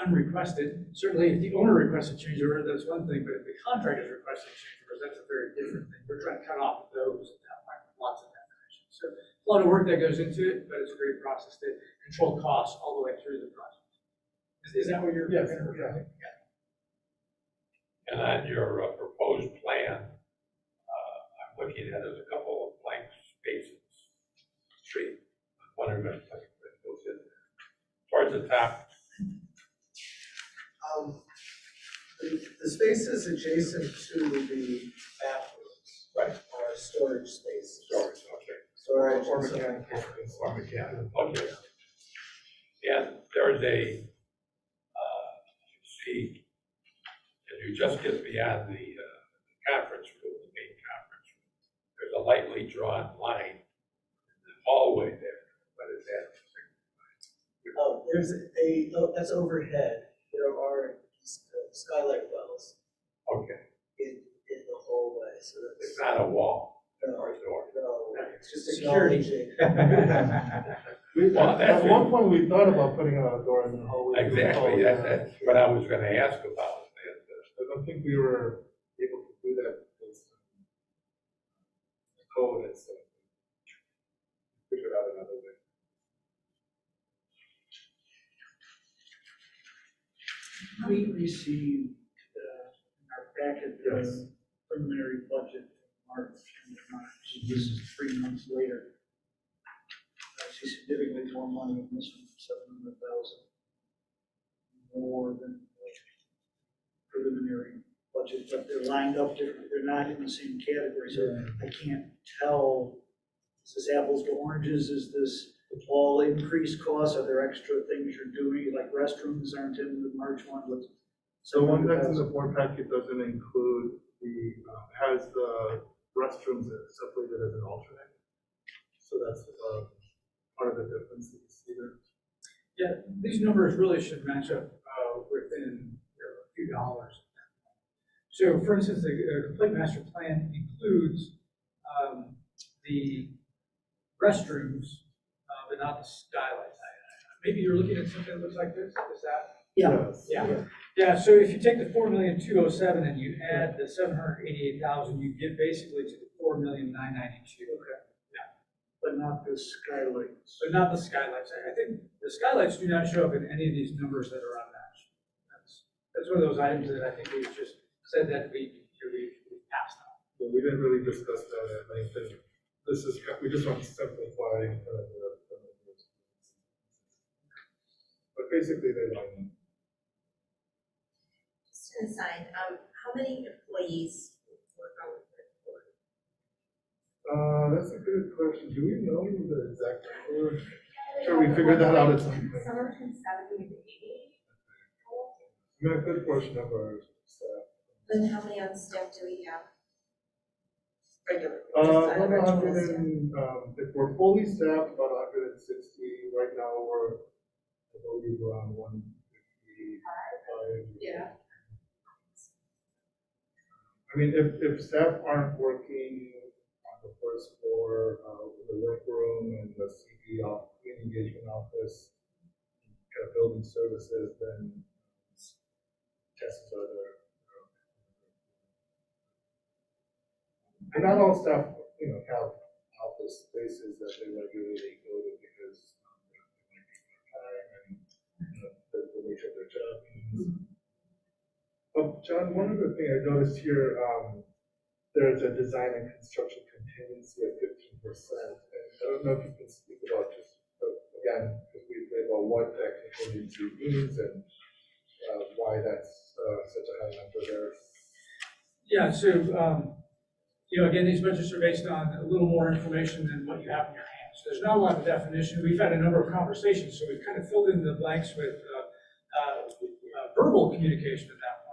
unrequested. Certainly, if the owner requests a change order, that's one thing, but if the contractor is requesting change orders, that's a very different thing. We're trying to cut off those at that point with lots of definitions. So a lot of work that goes into it, but it's a great process to control costs all the way through the project. Is that what you're? Yes. Yeah. And on your proposed plan, I'm looking at there's a couple of blank spaces. Street. I'm wondering if it goes in there. Towards the top. The spaces adjacent to the bathrooms. Right. Are storage spaces. Storage, okay. Storage. Or and so- mechanical. Or mechanical, okay. And there's a, see, as you just get beyond the conference room, the main conference room, there's a lightly drawn line in the hallway there. What is that? Oh, that's overhead. There are skylight wells Okay, in the hallway, so that's. it's not a wall No, or a door. no, it's just Security. acknowledging. Well, that's At one point, we thought about putting a door in the hallway. Exactly, that's what I was gonna ask about. I don't think we were able to do that because the code and stuff. Figured out another way. We received, in our packet, Yes. the preliminary budget in March, end of March. This is 3 months later. Actually significantly more money in this one, 700,000. More than the preliminary budget, but they're lined up differently. They're not in the same category, so I can't tell. Is this apples to oranges? Is this all increased costs? Are there extra things you're doing, like restrooms aren't in the March one with? So one that's in the board packet doesn't include has the restrooms separated as an alternate. So that's part of the difference that you see there. Yeah, these numbers really should match up within a few dollars. So for instance, the complete master plan includes the restrooms, but not the skylights. Maybe you're looking at something that looks like this, is that? Yeah. Yeah, so if you take the 4,207,000 and you add the 788,000, you get basically to the 4,992,000. Okay. But not the skylights. But not the skylights. I think the skylights do not show up in any of these numbers that are unmatched. That's one of those items that I think we just said that we passed on. But we didn't really discuss that at length. This is, we just want to simplify but basically they line Just an aside, how many employees work on the board? That's a good question. Do we know the exact number? Sure, we figured that out at some point. Somewhere between 70 and 80. We got a good portion of our staff. Then how many on staff do we have? Regular. About 100 and, if we're fully staffed, about 160. Right now, I believe around 155. Yeah. I mean, if staff aren't working on the first floor, the workroom and the CD clean engagement office, kind of building services, then chances are they're. And not all staff, have office spaces that they regularly go to because they might be part-time and the nature of their job. John, one other thing I noticed here, there's a design and construction contingency of 15%. And I don't know if you can speak about just, again, because we think about what that contingency means and why that's such a high number there. Yeah, so, again, these budgets are based on a little more information than what you have in your hands. There's not a lot of definition. We've had a number of conversations, so we've kind of filled in the blanks with verbal communication at that point.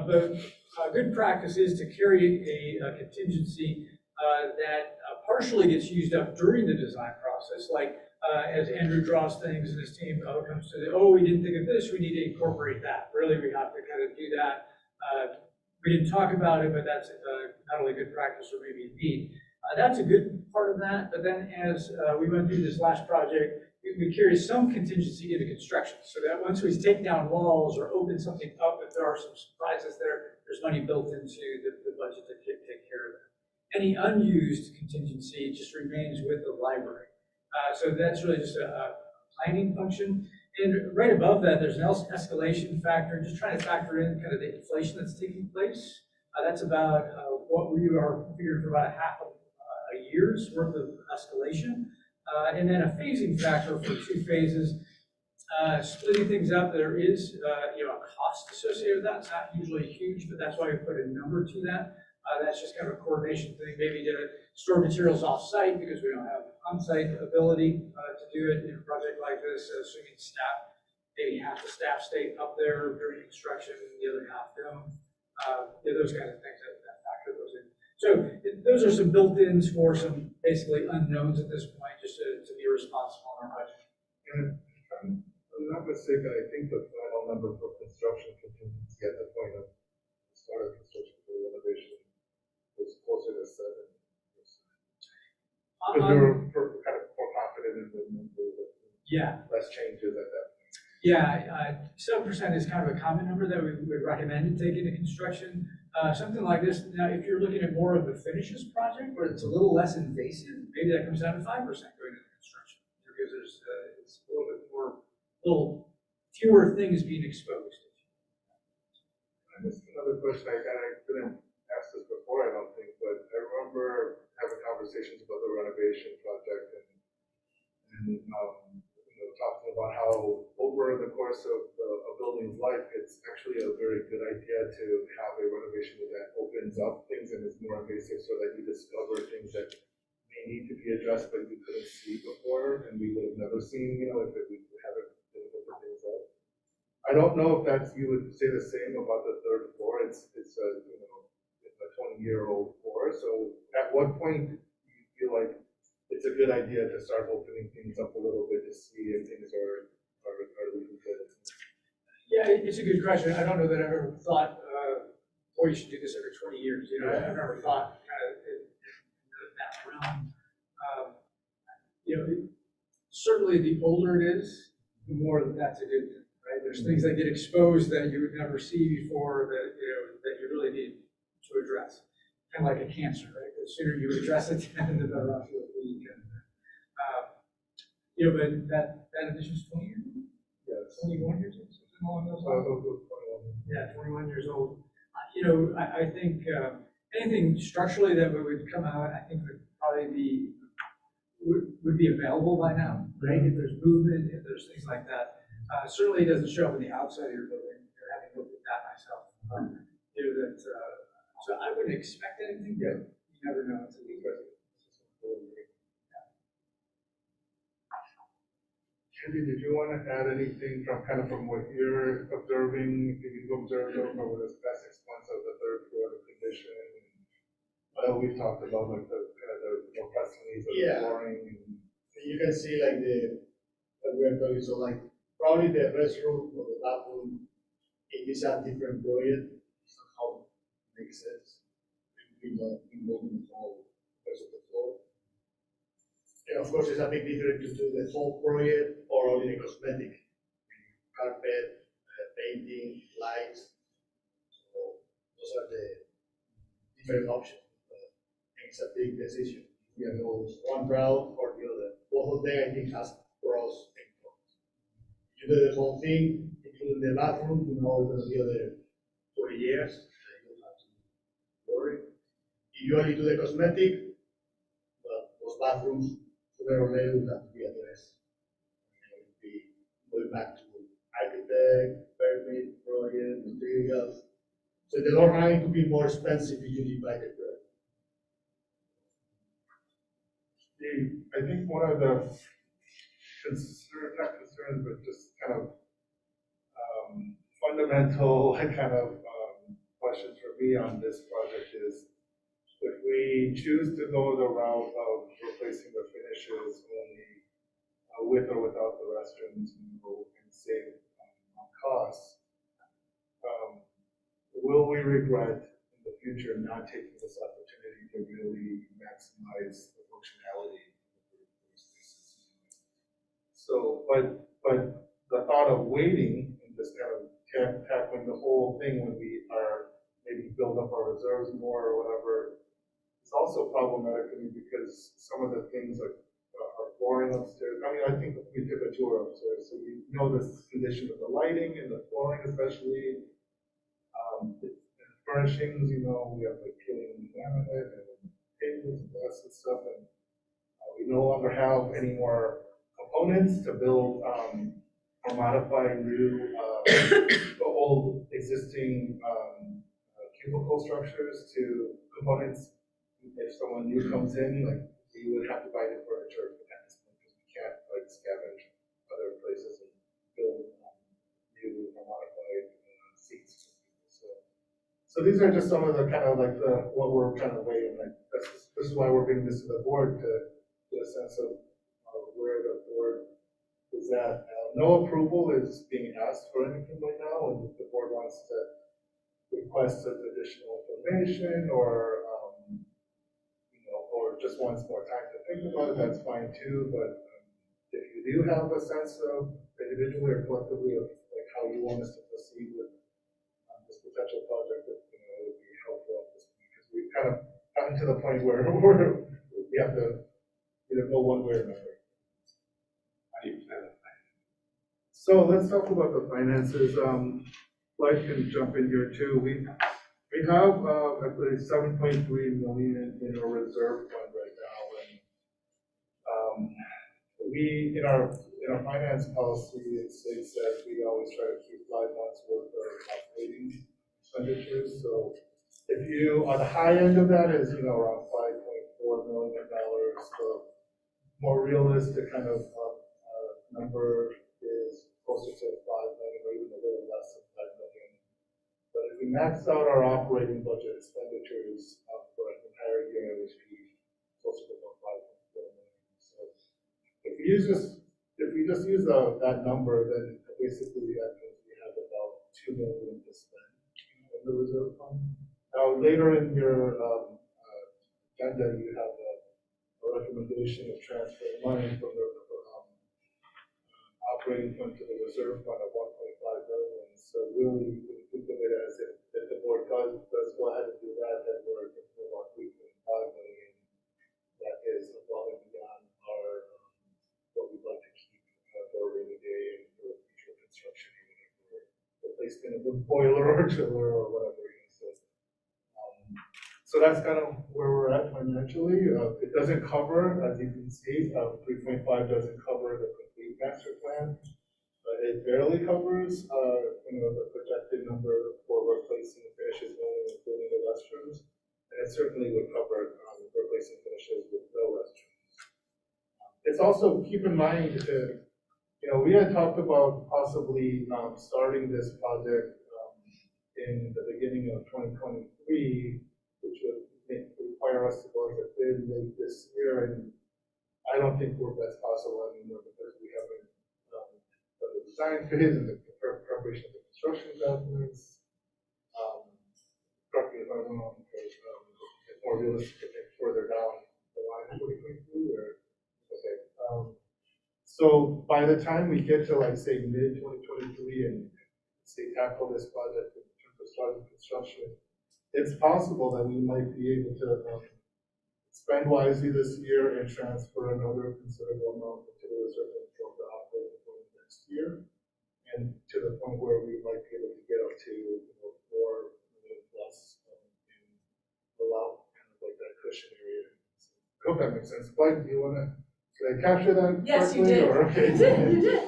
But good practice is to carry a contingency that partially gets used up during the design process, like as Andrew draws things and his team comes to we didn't think of this, we need to incorporate that. Really, we have to kind of do that. We didn't talk about it, but that's not only good practice or maybe a need. That's a good part of that, but then as we went through this last project, we carry some contingency into construction, so that once we take down walls or open something up, if there are some surprises there, there's money built into the budget to take care of that. Any unused contingency just remains with the library. So that's really just a planning function. And right above that, there's an escalation factor, just trying to factor in kind of the inflation that's taking place. That's about what we are figuring for about half of a year's worth of escalation. And then a phasing factor for 2 phases. Splitting things up, there is a cost associated with that. It's not usually huge, but that's why we put a number to that. That's just kind of a coordination thing, maybe to store materials off-site because we don't have on-site ability to do it in a project like this, assuming staff, maybe half the staff stay up there during construction and the other half don't. Those kind of things that factor those in. So those are some built-ins for some basically unknowns at this point, just to be responsible in our budget. And if I'm not mistaken, I think the final number for construction contingency at the point of the start of construction for renovation was closer to 7%. Because we were kind of more confident in the number, less changes at that point. Yeah, 7% is kind of a common number that we would recommend to take into construction. Something like this, now if you're looking at more of the finishes project where it's a little less invasive, maybe that comes down to 5% going into construction because there's it's a little fewer things being exposed. And this is another question I didn't ask this before, I don't think, but I remember having conversations about the renovation project and talking about how over the course of a building's life, it's actually a very good idea to have a renovation that opens up things and is more invasive so that you discover things that may need to be addressed but you couldn't see before and we would have never seen, if we haven't been open things up. I don't know if you would say the same about the 3rd floor. It's a 20-year-old floor. So at what point do you feel like it's a good idea to start opening things up a little bit to see if things are really good? Yeah, it's a good question. I don't know that I've ever thought, you should do this every 20 years. I've never thought kind of in that realm. Certainly the older it is, the more that's a good thing, right? There's things that get exposed that you would never see before that, that you really need to address. Kind of like a cancer, right? The sooner you address it, the better off you'll be. But that addition's 20 years old? Yes. 21 years old, something along those lines. Yeah, 21 years old. I think anything structurally that would come out, I think would probably would be available by now, right? If there's movement, if there's things like that. Certainly it doesn't show up on the outside of your building, having looked at that myself. So I wouldn't expect anything, but you never know until you do it. Andy, did you want to add anything from what you're observing, if you observed over this past 6 months of the 3rd floor condition? We've talked about the pressing needs of the flooring. You can see we are talking, so probably the restroom or the bathroom, it is a different project, somehow makes sense. We not involving the whole rest of the floor. And of course, it's a big difference to do the whole project or only the cosmetic, carpet, painting, lights. So those are the different options. It's a big decision. You go one route or the other. Both of them, I think, has pros and cons. You do the whole thing, in the bathroom, you know, it's gonna be there 40 years, then you don't have to worry. If you only do the cosmetic, well, those bathrooms, sooner or later, will have to be addressed. And it will be going back to architect, permit, project, materials. So they don't going to be more expensive if you divide it. I think one of the not concerns, but just kind of fundamental questions for me on this project is if we choose to go the route of replacing the finishes only with or without the restrooms, and save on costs, will we regret in the future not taking this opportunity to really maximize the functionality of the spaces? So, but the thought of waiting and just kind of tackling the whole thing when we are maybe build up our reserves more or whatever is also problematic to me because some of the things like our flooring upstairs. I mean, I think we took a tour upstairs, so we know the condition of the lighting and the flooring, especially. The furnishings, we have like peeling laminate and tables and glass and stuff, and we no longer have any more components to build or modify new old existing cubicle structures to components. If someone new comes in, like we would have to buy new furniture at this point because we can't like scavenge other places and build new or modified seats. So these are just some of the kind of like what we're trying to weigh, and like this is why we're bringing this to the board to get a sense of where the board is at. No approval is being asked for anything right now, and if the board wants to request additional information or or just wants more time to think about it, that's fine too. But if you do have a sense of individually or collectively of like how you want us to proceed with this potential project, that it would be helpful at this point because we've kind of gotten to the point where we have to either go one way or another. How do you plan to finance? So let's talk about the finances. Blythe can jump in here too. We have I believe 7.3 million in our reserve fund right now, and we in our finance policy it states that we always try to keep 5 months worth of operating expenditures. So if you on the high end of that is around $5.4 million. So more realistic kind of number is closer to 5 million or even a little less than 5 million. But if we max out our operating budget expenditures for an entire year, it would be closer to about 5.4 million. So if we just use that number, then basically that means we have about 2 million to spend in the reserve fund. Now later in your agenda, you have a recommendation of transferring money from the operating fund to the reserve fund of 1.5 million. So really, you can think of it as if the board does go ahead and do that, then we're thinking about 3.5 million. That is above and beyond our what we'd like to keep for a rainy day and for future construction, even if we're replacing a boiler or chiller or whatever. So that's kind of where we're at financially. It doesn't cover, as you can see, 3.5 doesn't cover the complete master plan. It barely covers, the projected number for replacing finishes only, including the restrooms. And it certainly would cover replacing finishes with no restrooms. It's also, keep in mind, we had talked about possibly starting this project in the beginning of 2023, which would require us to go into bid late this year, and I don't think that's possible anymore because we haven't done the design phase and the preparation of the construction documents. Correct me if I'm wrong, because it's more realistic to think further down the line in 2023, or okay. So by the time we get to like say mid 2023 and say tackle this project in terms of starting construction, it's possible that we might be able to spend wisely this year and transfer another considerable amount into the reserve fund to operate for next year, and to the point where we hope that makes sense. Bud, do you wanna, did I capture that Yes, you correctly, did. or, okay? You did, you did.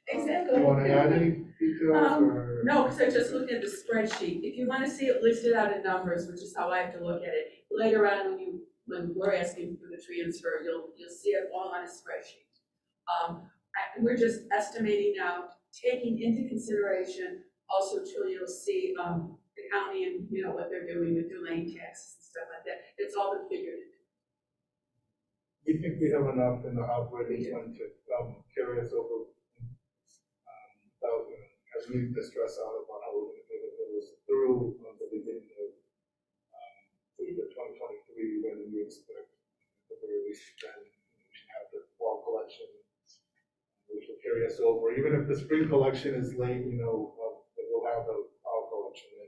Exactly. You wanna add any details, or? No, because I just looked at the spreadsheet. If you want to see it listed out in numbers, which is how I have to look at it, later on when we're asking for the transfer, you'll see it all on a spreadsheet. We're just estimating now, taking into consideration also too, you'll see, the county and, you know, what they're doing with delaying taxes and stuff like that. It's all been figured in. We think we have enough in the operating fund to, carry us over, without, as we stress out about how we're gonna get those through, the beginning of, the 2023, when we expect the very least, then we should have the fall collection, which will carry us over, even if the spring collection is late, we'll have the fall collection in.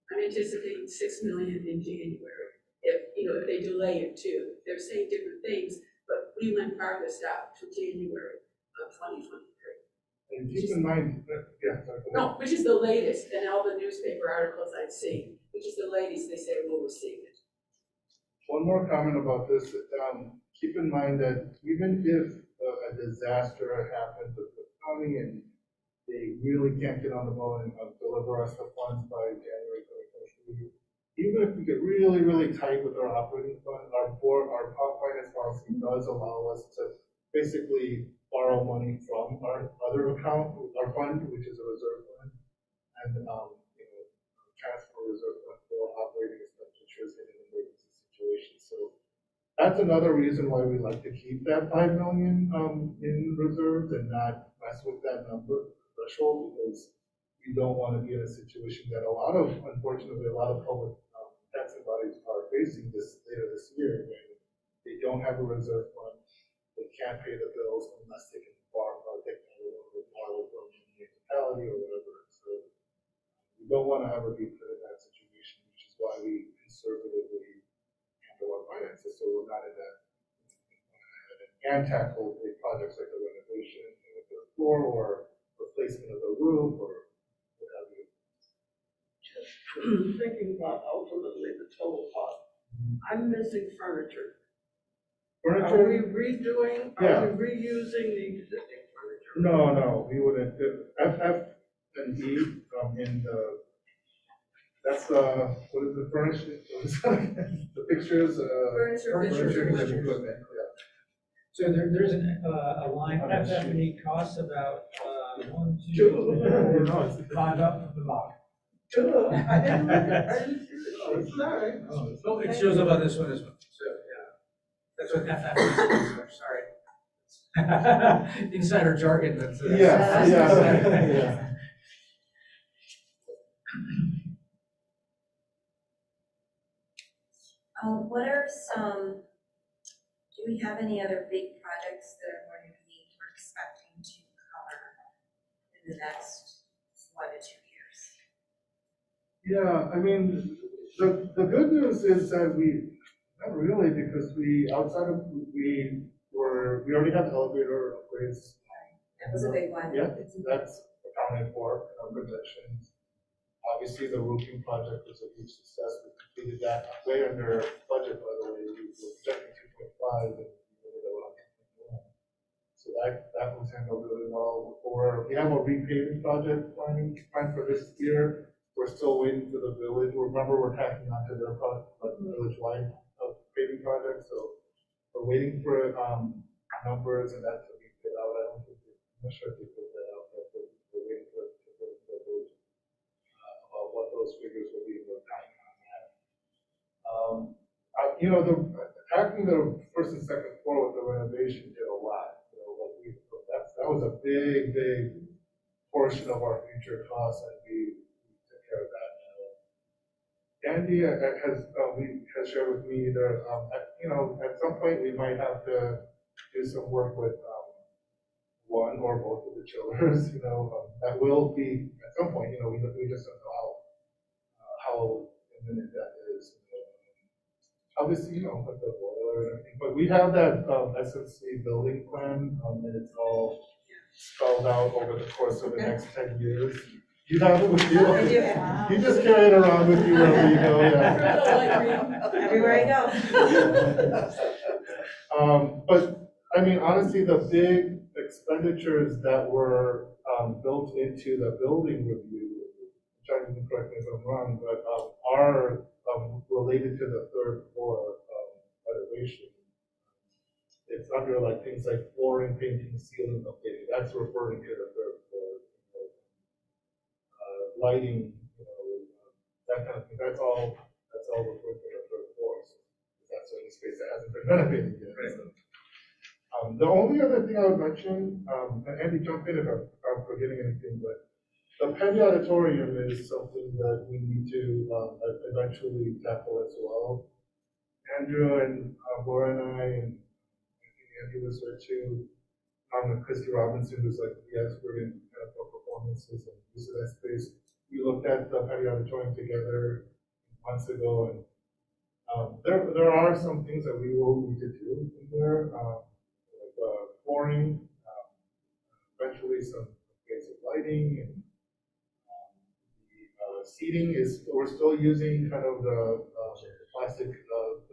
I'm anticipating 6 million in January, if they delay it too. They're saying different things, but we went farthest out to January of 2023. And keep in mind, sorry, go ahead. No, which is the latest, and all the newspaper articles I've seen, which is the latest they say we'll receive it. One more comment about this, keep in mind that even if a disaster happens with the county and they really can't get on the bone and deliver us the funds by January 2023, even if we get really, really tight with our operating fund, our finance policy does allow us to basically borrow money from our other account, our fund, which is a reserve fund, and transfer reserve fund for operating expenditures in an emergency situation. So that's another reason why we like to keep that 5 million in reserves and not mess with that number threshold, because we don't want to be in a situation that unfortunately, a lot of public taxing bodies are facing later this year, when they don't have a reserve fund, they can't pay the bills unless they can borrow from the municipality or whatever. So we don't want to ever be put in that situation, which is why we conservatively handle our finances, so we're not in that and tackle big projects like the renovation of the floor or replacement of the roof or what have you. Just thinking about ultimately the total cost. I'm missing furniture. Are we redoing, are we reusing the existing furniture? No, we wouldn't. F and E in the, that's what is the furniture? The fixtures, Furniture. and equipment, yeah. So there's a line, FF&E costs about, 1, 2, Two. 3, 4, No, it's- 5 up from the bottom. I didn't look at, I didn't see it. Oh, it's all right. Oh, it shows up on this one as well, so, yeah. That's what FF is, sorry. Insider jargon, that's. Yeah. What are some, do we have any other big projects that are going to be, we're expecting to cover in the next 1 to 2 years? Yeah, I mean, the good news is that not really, because we already have elevator upgrades. That was a big one. Yeah, that's accounted for in our projections. Obviously, the roofing project was a huge success. We completed that way under budget, by the way. We were projecting 2.5 and we did around 2.1. So that was handled really well. We have a repaving project planned for this year. We're still waiting for the village. Remember, we're tacking onto their project, like village-wide paving project. So we're waiting for numbers and that to be put out. I'm not sure if they put that out yet, but we're waiting for the village about what those figures will be. We're counting on that. Attacking the first and second floor with the renovation did a lot. That was a big portion of our future costs, and we took care of that. Andy has shared with me that at some point we might have to do some work with one or both of the chillers. That will be at some point. We just don't know how imminent that is. Obviously, with the boiler and everything, but we have that SMC building plan, and it's all spelled out over the course of the next 10 years. You have it with you? I do have You just carry it around with you wherever you go, yeah. Everywhere I go. But, I mean, honestly, the big expenditures that were, built into the building review, trying to correct me if I'm wrong, but, are, related to the third floor, renovation. It's under like things like flooring, painting, ceiling updating, that's referring to the third floor. Lighting, that kind of thing, that's all referring to the third floor. So that's any space that hasn't been renovated yet. Right. So, the only other thing I would mention, and Andy, jump in if I'm forgetting anything, but the Penny Auditorium is something that we need to eventually tackle as well. Andrew and Laura and I, and I think Andy was there too, and Christy Robinson, who's like the expert in kind of performances and use of that space. We looked at the Penny Auditorium together months ago, and there are some things that we will need to do in there, like flooring, eventually some basic lighting, and the seating is, we're still using kind of the plastic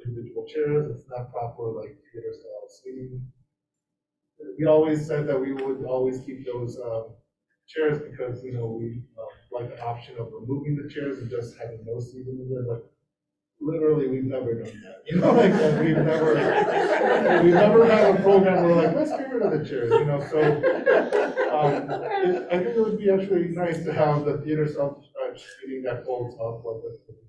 individual chairs. It's not proper like theater style seating. We always said that we would always keep those chairs because, we like the option of removing the chairs and just having no seating in there, but literally we've never done that. We've never had a program where like, let's get rid of the chairs, so I think it would be actually nice to have the theater self seating that folds up like the theater.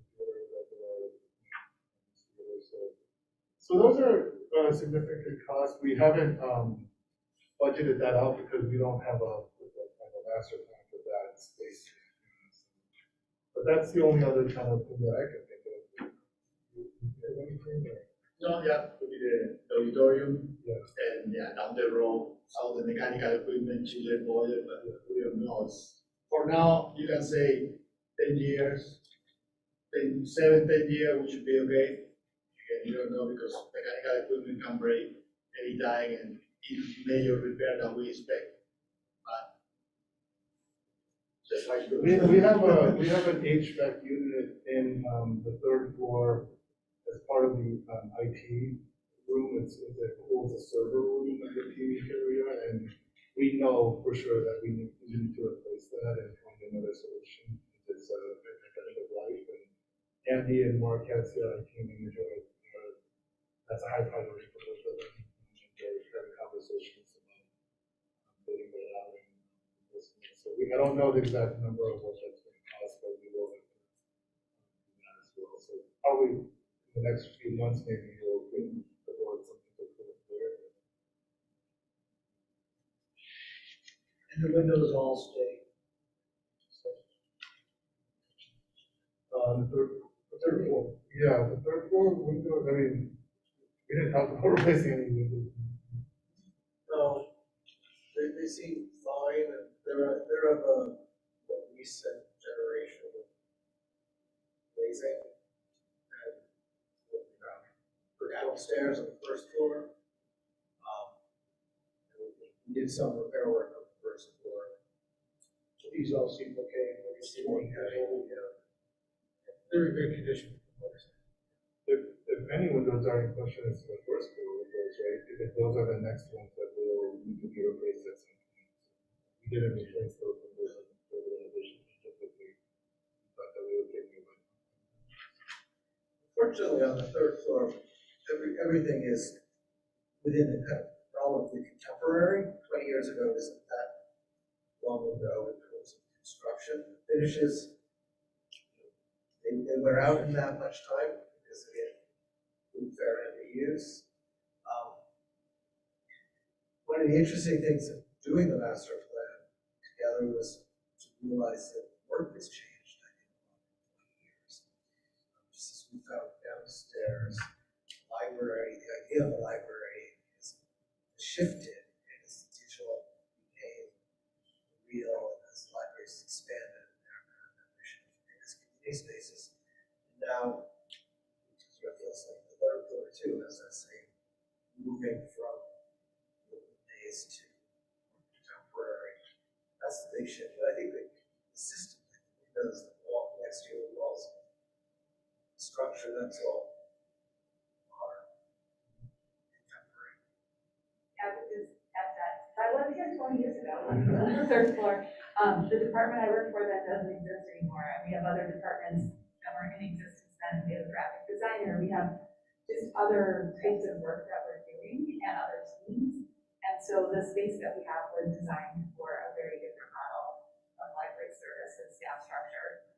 So those are significant costs. We haven't budgeted that out because we don't have a master plan for that space. But that's the only other kind of thing that I can think of. Anything or? No, yeah, could be the auditorium, Yes. and down the road, all the mechanical equipment, chiller, boiler, but we don't know. For now, you can say 10 years, 10 years, we should be okay. Again, you don't know because mechanical equipment can break anytime and if major repair that we expect. Just like We have an HVAC unit in the third floor as part of the IT room. It holds a server room in the TV area, and we know for sure that we need to replace that and find another solution. It's a end of life, and Andy and Mark Katz, our team manager, that's a high priority for both of them. They're having conversations about getting that out and listening. So I don't know the exact number of what that's going to cost, but we will do that as well. So probably in the next few months, maybe we'll bring the board something to put up there. And the windows all stay. The third floor. Yeah, the third floor windows. I mean, we didn't talk about replacing any windows. No, they seem fine, and they're of a recent generation of glazing. And for downstairs on the first floor, we did some repair work on the first floor. So these all seem okay. They're in good condition. If any windows are in question, it's the first floor windows, right? If those are the next ones that will need to be replaced at some point. We didn't replace those windows for the renovation, typically, but that we would get new ones. Fortunately, on the third floor, everything is within the kind of relatively contemporary. 20 years ago isn't that long ago in terms of construction finishes. They wear out in that much time because they get fair and reuse. One of the interesting things of doing the master plan together was to realize that work has changed, I think, in 20 years. Just as we found downstairs, library, the idea of the library has shifted as digital became real and as libraries expanded their mission of creating community spaces. And now, it sort of feels like the third floor too, as I say, moving from days to contemporary. That's the big shift. But I think the system, the windows, the wall, the exterior walls, the structure, that's all are contemporary. 20 years ago, on the third floor. The department I work for that doesn't exist anymore. We have other departments that were in existence then. We have a graphic designer, we have just other types of work that we're doing and other teams. And so the space that we have was designed for a very different model of library service and staff structure.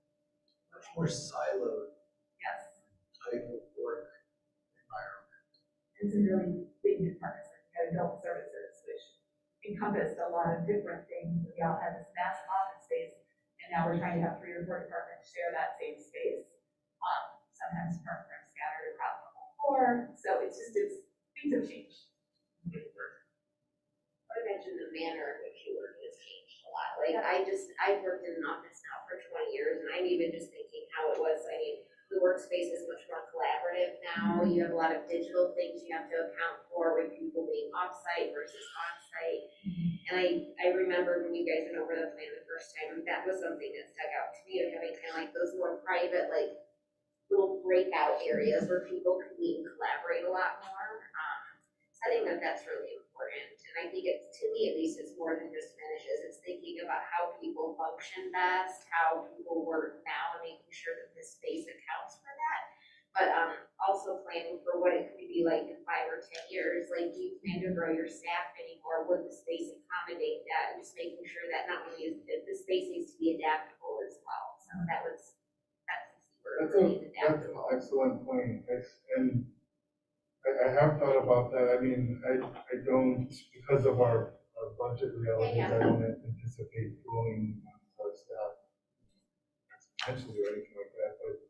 Much more siloed Yes, type of work environment. and some really big departments, like adult services, which encompassed a lot of different things. We all had this massive office space, and now we're trying to have 3 or 4 departments share that same space. Sometimes departments are scattered across the whole floor, so things have changed. I mentioned the manner in which you work has changed a lot. Like I've worked in an office now for 20 years, and I'm even just thinking how it was. I mean, the workspace is much more collaborative now. You have a lot of digital things you have to account for with people being off-site versus on-site. And I remember when you guys went over the plan the first time, that was something that stuck out to me, of having kind of like those more private, like little breakout areas where people can meet and collaborate a lot more. I think that that's really important. And I think it's, to me at least, it's more than just finishes. It's thinking about how people function best, how people work now, and making sure that this space accounts for that. But also planning for what it could be like in 5 or 10 years. Like, do you plan to grow your staff anymore? Would the space accommodate that? And just making sure that not only is the space needs to be adaptable as well. So that's the key word. That's an excellent point. And I have thought about that. I mean, I don't, because of our budget realities, I don't anticipate growing our staff exponentially or anything like that. But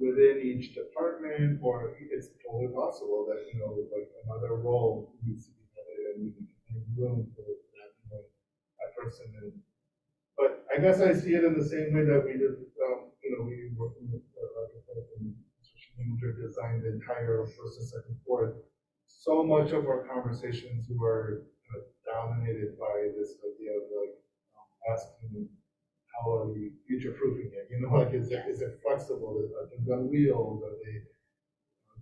within each department, or it's totally possible that, you know, like another role needs to be added and we can make room for that, you know, that person. And, but I guess I see it in the same way that we did, you know, we working with architect and manager designed the entire first and second floor. So much of our conversations were dominated by this idea of like asking how are we future proofing it? You know, like is it flexible? Are things on wheels? Are they?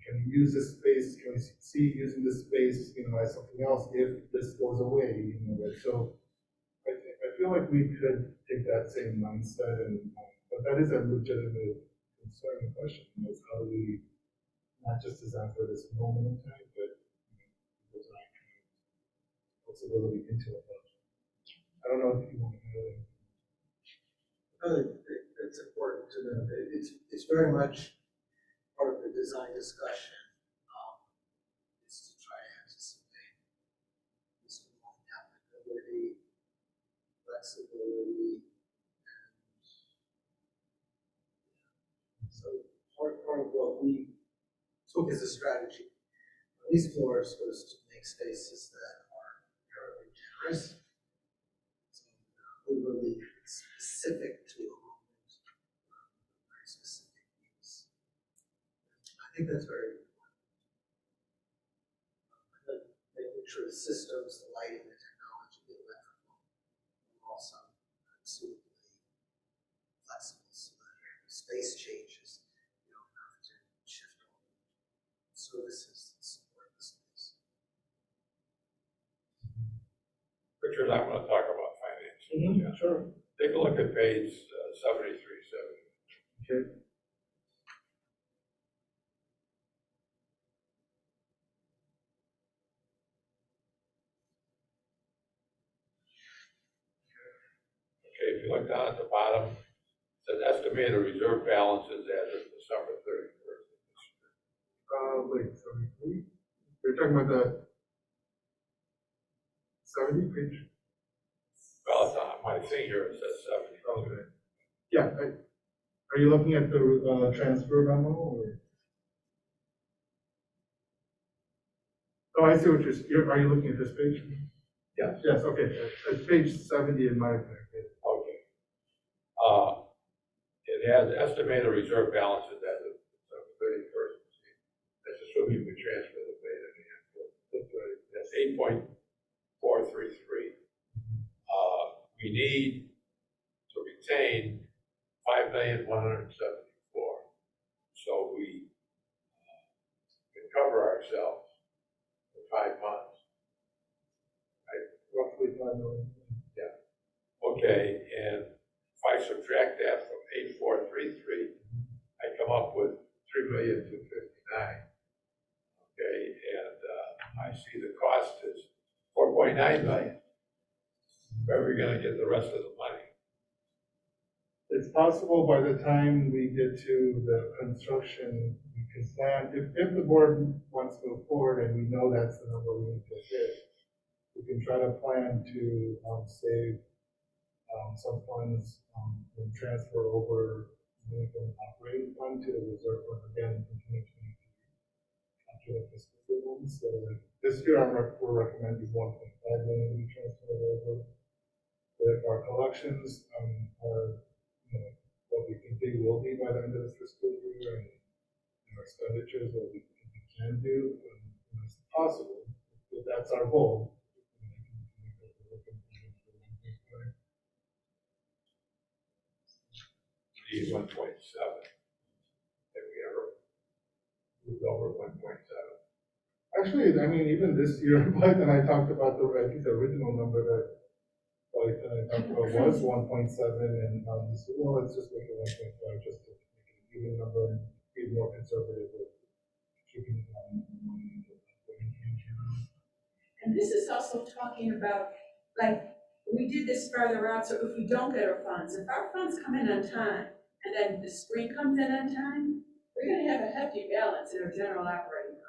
Can we use this space? Can we see using this space, you know, as something else if this goes away? You know, right? So I feel like we could take that same mindset and, but that is a legitimate concern and question. Is how do we not just design for this moment in time, but design flexibility into it. I don't know if you want to know that. It's important to know that it's very much part of the design discussion. Is to try to anticipate this adaptability, flexibility, and so part of what we took as a strategy on these floors was to make spaces that are fairly generous, so overly specific to a moment, very specific needs. I think that's very important. And then making sure the systems, the lighting, the technology, the electrical are also absolutely flexible so that if space changes, you don't have to shift all the services that support the space. Richard, I want to talk about finance. Yeah, sure. Take a look at page 73, 70. Okay. Okay, if you look down at the bottom, it says estimated reserve balances as of December 31st. Wait, 73? You're talking about the 70 page? Well, it's on my thing here, it says 70. Okay. Yeah, are you looking at the transfer memo or? Oh, I see what are you looking at this page? Yes. Yes, okay, it's page 70 in my packet. Okay. It has estimated reserve balances as of December 31st. That's assuming we transfer the beta in the end. That's 8.433. We need to retain 5,174. So we can cover ourselves for 5 months. Roughly 5 1.5 million. Okay, and if I subtract that from 8,433, I come up with 3,259,000. Okay, and I see the cost is 4.9 million. Where are we gonna get the rest of the money? It's possible by the time we get to the construction, we can plan, if the board wants to move forward and we know that's the number we need to hit, we can try to plan to save some funds and transfer over from operating fund to the reserve fund again in 2023 after the fiscal year one. So like this year, we're recommending 1.5 million to be transferred over. But our collections are, what we think they will be by the end of the fiscal year, and our expenditures, what we think we can do, it's possible. If that's our goal. We need 1.7. If we ever moved over 1.7. Actually, I mean, even this year, Blythe and I talked about I think the original number that Blythe and I talked about was 1.7, and we said, well, let's just make it 1.5 just to make it an even number and be more conservative with keeping money. And this is also talking about, like, we did this farther out, so if we don't get our funds, if our funds come in on time, and then the spring comes in on time, we're gonna have a hefty balance in our general operating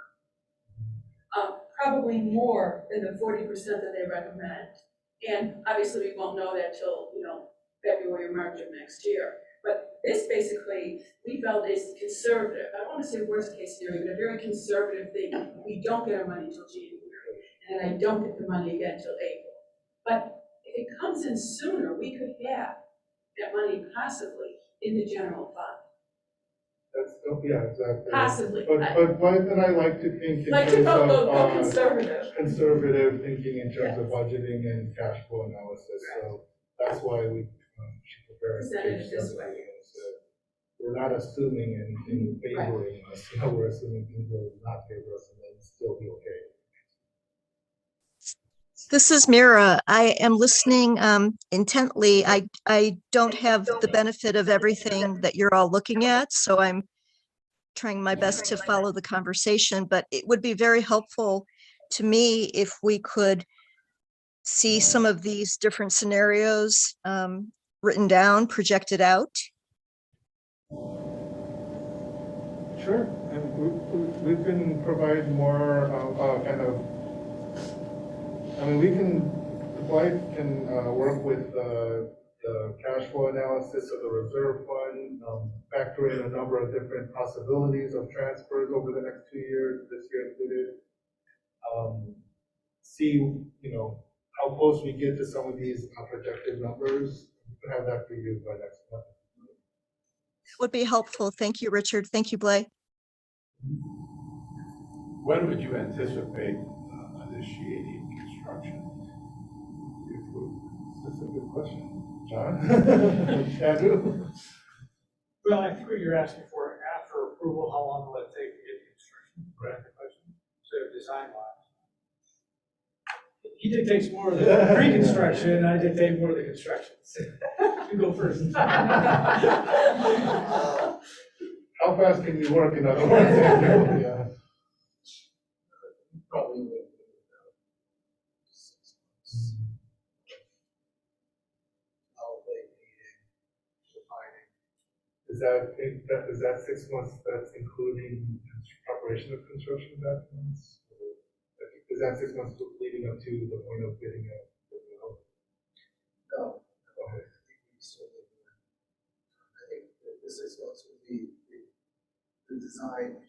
fund. Probably more than the 40% that they recommend. And obviously, we won't know that till, February or March of next year. But this basically, we felt is conservative. I don't want to say worst case scenario, but a very conservative thing. We don't get our money till January, and I don't get the money again till April. But if it comes in sooner, we could have that money possibly in the general fund. That's, yeah, exactly. Possibly. But Blythe and I like to think in Like to terms go of conservative. conservative thinking in terms of budgeting and cash flow analysis. So that's why we should prepare Presented page it this 7. way. We're not assuming anything favoring us. We're assuming things will not favor us and then still be okay. This is Mira. I am listening intently. I don't have the benefit of everything that you're all looking at, so I'm trying my best to follow the conversation, but it would be very helpful to me if we could see some of these different scenarios written down, projected out. Sure, and we can provide more Blythe can work with the cash flow analysis of the reserve fund, factor in a number of different possibilities of transfers over the next 2 years, this year included. See, how close we get to some of these projected numbers. We can have that for you by next month. Would be helpful. Thank you, Richard. Thank you, Blake. When would you anticipate initiating construction? That's a good question. John? Andrew? Well, I think what you're asking for, after approval, how long will it take to get the construction? Right. So design-wise. He dictates more of the pre-construction, and I dictate more of the construction. You go first. How fast can you work, in other words, Andrew? Yeah. Probably would. 6 months. Holiday meeting, defining. Is that 6 months, that's including preparation of construction documents? Is that 6 months leading up to the point of getting a? No. I think the 6 months would be the design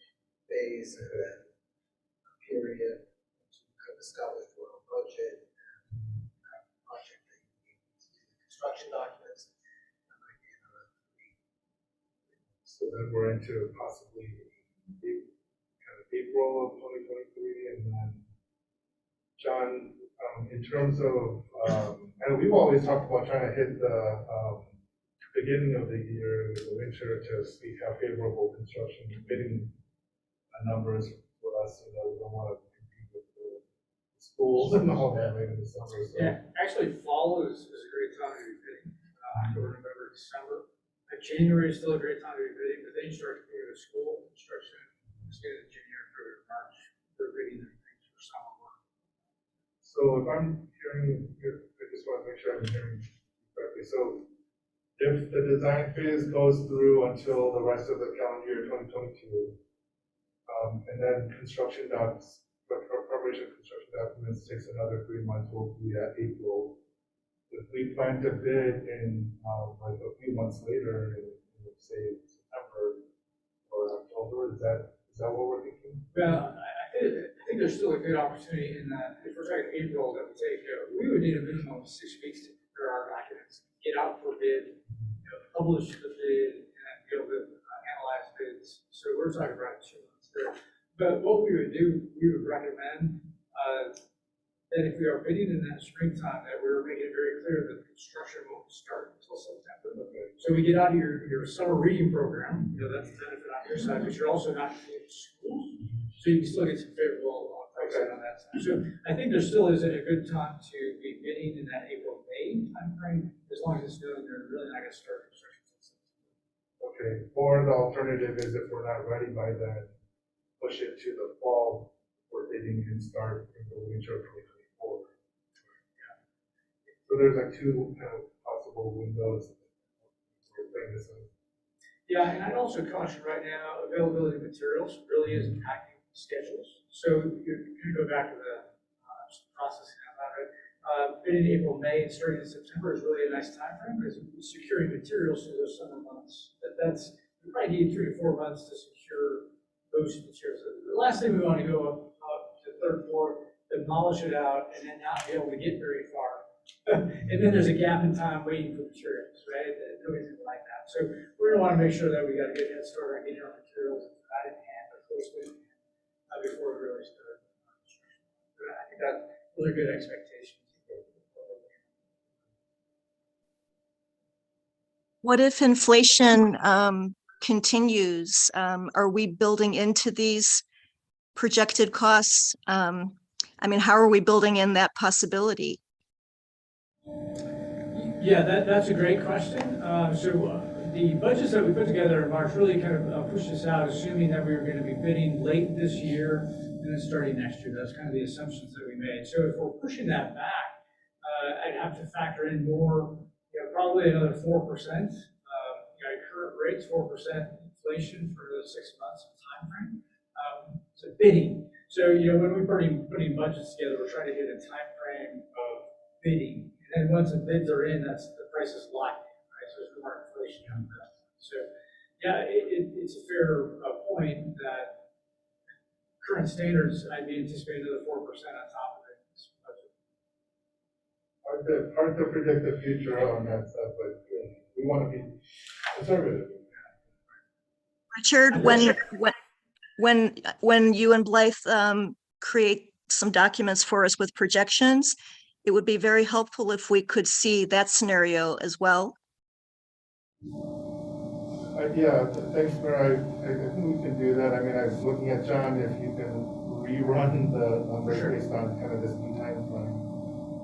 phase and then a period to kind of establish your own budget and project that you need to do the construction documents. That might be another 3. So then we're into possibly kind of April of 2023, and then John, in terms of, and we've always talked about trying to hit the beginning of the year, the winter, to see how favorable construction bidding numbers for us. We don't want to compete with the schools and all that later this summer, so. Yeah, actually, fall is a great time to be bidding. October, November, December. January is still a great time to be bidding, but then you start to go to school, construction, in January, February, March, they're bidding and things for summer work. So if I'm hearing, I just want to make sure I'm hearing correctly. So if the design phase goes through until the rest of the calendar year 2022, and then construction docs, preparation of construction documents takes another 3 months, will be at April. If we plan to bid in, like a few months later, in say September or October, is that what we're thinking? Well, I think there's still a good opportunity in that, if we're talking April, that we take, we would need a minimum of 6 weeks to prepare our documents, get out for bid, publish the bid, and be able to analyze bids. So we're talking about 2 months there. But what we would do, we would recommend that if we are bidding in that springtime, that we're making it very clear that the construction won't start until September. Okay. So we get out of your summer reading program, that's the benefit on your side, but you're also not in schools. So you can still get some favorable pricing on that side. So I think there still is a good time to be bidding in that April-May timeframe, as long as it's known they're really not gonna start construction until September. Okay, or the alternative is if we're not ready by then, push it to the fall for bidding and start in the winter of 2024. Yeah. So there's like 2 kind of possible windows. We're playing this in. Yeah, and I'd also caution right now, availability of materials really is impacting schedules. So you're gonna go back to the processing of that, right? Bidding April, May, and starting in September is really a nice time frame because securing materials through those summer months. You probably need 3 to 4 months to secure those materials. The last thing we want to go up to the 3rd floor, demolish it out, and then not be able to get very far. And then there's a gap in time waiting for materials, right? Nobody's gonna like that. So we're gonna want to make sure that we got a good head start on getting our materials out in hand or close to in hand before we really start construction. But I think that's really good expectations. What if inflation continues? Are we building into these projected costs? I mean, how are we building in that possibility? Yeah, that's a great question. The budgets that we put together in March really kind of pushed us out, assuming that we were going to be bidding late this year and then starting next year. That's kind of the assumptions that we made. So if we're pushing that back, I'd have to factor in more, probably another 4%. Current rates, 4% inflation for the 6 months of time frame. So bidding. So when we're putting budgets together, we're trying to hit a time frame of bidding. And once the bids are in, the price is locked in, right? So there's more inflation on that. So yeah, it's a fair point that current standards, I'd be anticipating another 4% on top of it. Hard to predict the future on that stuff, but we want to be conservative. Richard, when you and Blythe create some documents for us with projections, it would be very helpful if we could see that scenario as well. Yeah, thanks, Mary. I think we can do that. I mean, I was looking at John, if you can rerun the numbers based on kind of this new time frame,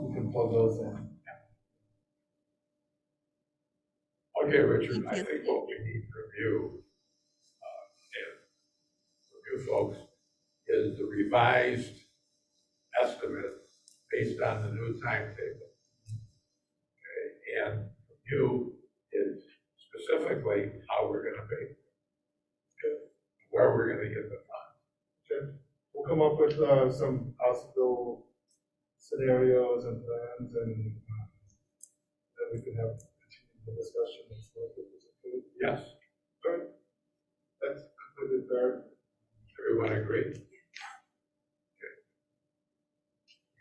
we can plug those in. Okay, Richard, I think what we need from you, and from you folks, is the revised estimate based on the new timetable. Okay, and from you is specifically how we're gonna pay, where we're gonna get the funds. Okay. We'll come up with some possible scenarios and plans, and then we can have the discussion and stuff. Yes. Good. That's completely fair. Everyone agree? Okay.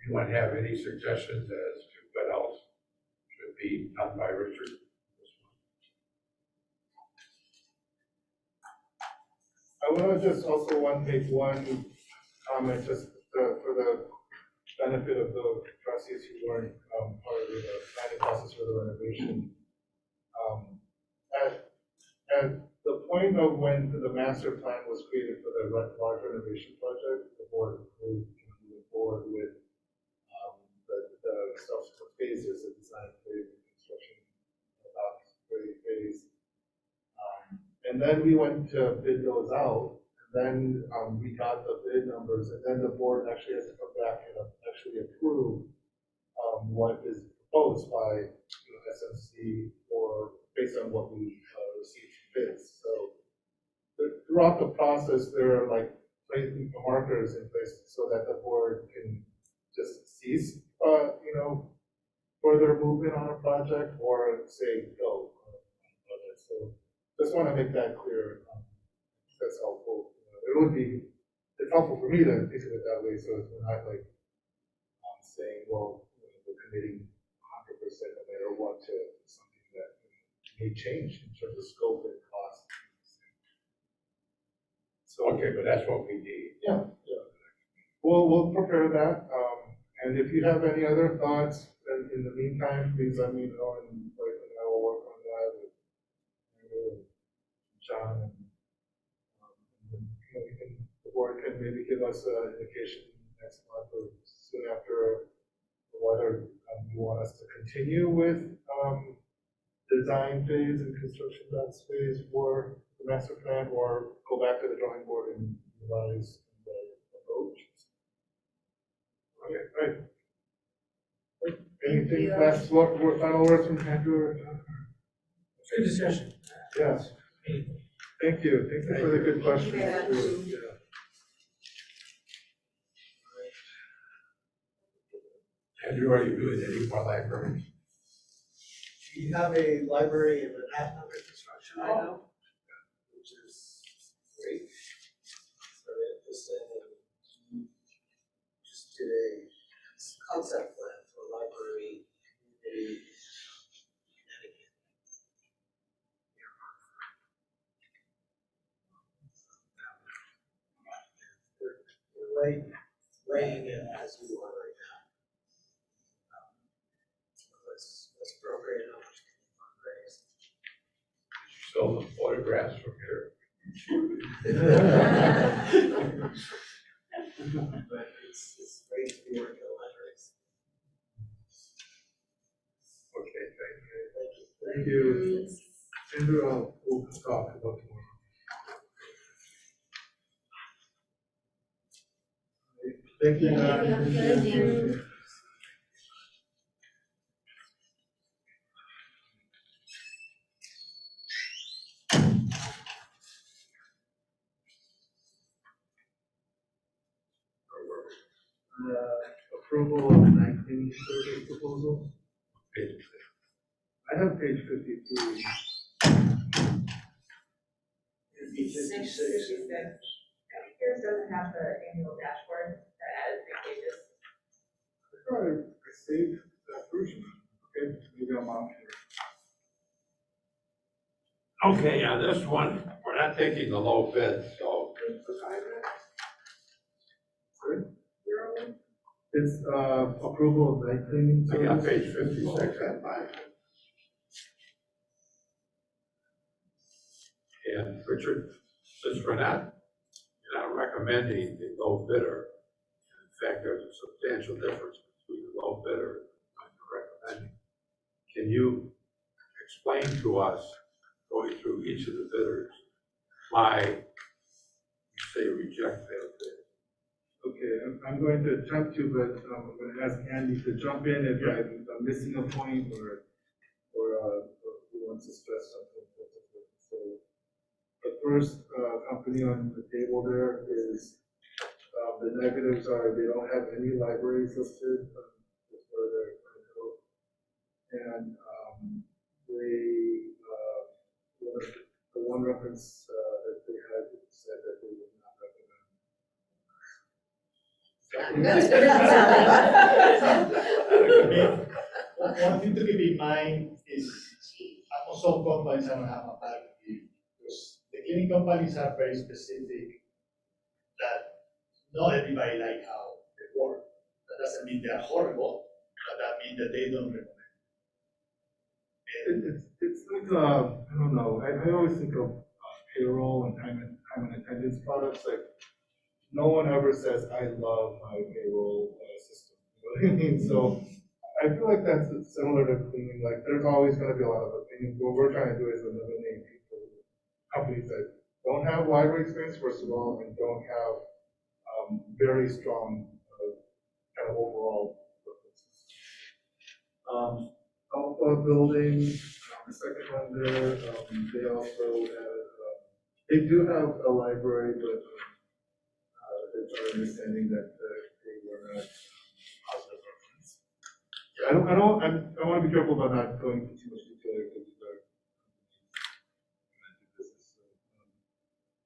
Anyone have any suggestions as to what else should be done by Richard? I want to just also make one comment just for the benefit of the trustees who weren't part of the planning process for the renovation. At the point of when the master plan was created for the large renovation project, the board approved to move forward with phases, a design phase, a construction about ready phase. And then we went to bid those out, and then we got the bid numbers, and then the board actually has to come back and actually approve what is proposed by SMC or based on what we received from bids. So throughout the process, there are like placing markers in place so that the board can just cease, further movement on a project or say go on a project. So just want to make that clear. That's helpful. It's helpful for me to think of it that way, so it's not like saying, well, we're committing 100% no matter what to something that may change in terms of scope and cost. So Okay, but that's what we need. yeah. We'll prepare that. And if you have any other thoughts, then in the meantime, please let me know, and I will work on that with you and John. And the board can maybe give us an indication next month or soon after whether you want us to continue with design phase and construction phase for the master plan, or go back to the drawing board and revise the approach. Okay, great. Anything last final words from Andrew? Good discussion. Yes. Thank you. Thank you for the good questions. Thank you. Yeah. Andrew, are you doing any more libraries? We have a library in Manhattan under construction right now, which is great. Very interesting, and just did a concept plan for a library in Connecticut. We're weighing it as we are right now. Let's appropriate how much can we fundraise. Show the photographs from here. But it's great to be working on libraries. Okay, thank you. Thank you. Andrew, we'll talk about tomorrow. Thank you. Thank you. Approval of 19 survey proposal. I have page 53. Yours doesn't have the annual dashboard that added 3 pages. I thought I saved that version. Okay, maybe I'm off here. Okay, on this one, we're not taking the low bid, so. Sorry? It's approval of 19. I got page 56 on mine. And Richard, since you're not recommending the low bidder, in fact, there's a substantial difference between the low bidder and what you're recommending. Can you explain to us, going through each of the bidders, why you say reject their bid? Okay, I'm going to attempt to, but I'm going to ask Andy to jump in if I'm missing a point or who wants to stress something. So the first company on the table there is, the negatives are they don't have any libraries listed as per their code. And the one reference that they had said that they would not recommend. One thing to keep in mind is almost all companies are going to have a bad review, because the cleaning companies are very specific that not everybody like how they work. That doesn't mean they are horrible, but that means that they don't recommend. It's like, I don't know, I always think of payroll and time and attendance products, like, no one ever says, I love my payroll system, you know what I mean? So I feel like that's similar to cleaning, like, there's always gonna be a lot of opinions. What we're trying to do is eliminate people, companies that don't have library experience, first of all, and don't have, very strong, kind of overall purposes. Alpha Building, the second one there, they also have, they do have a library, but, it's our understanding that, they were not positive reference. I want to be careful about not going into too much detail because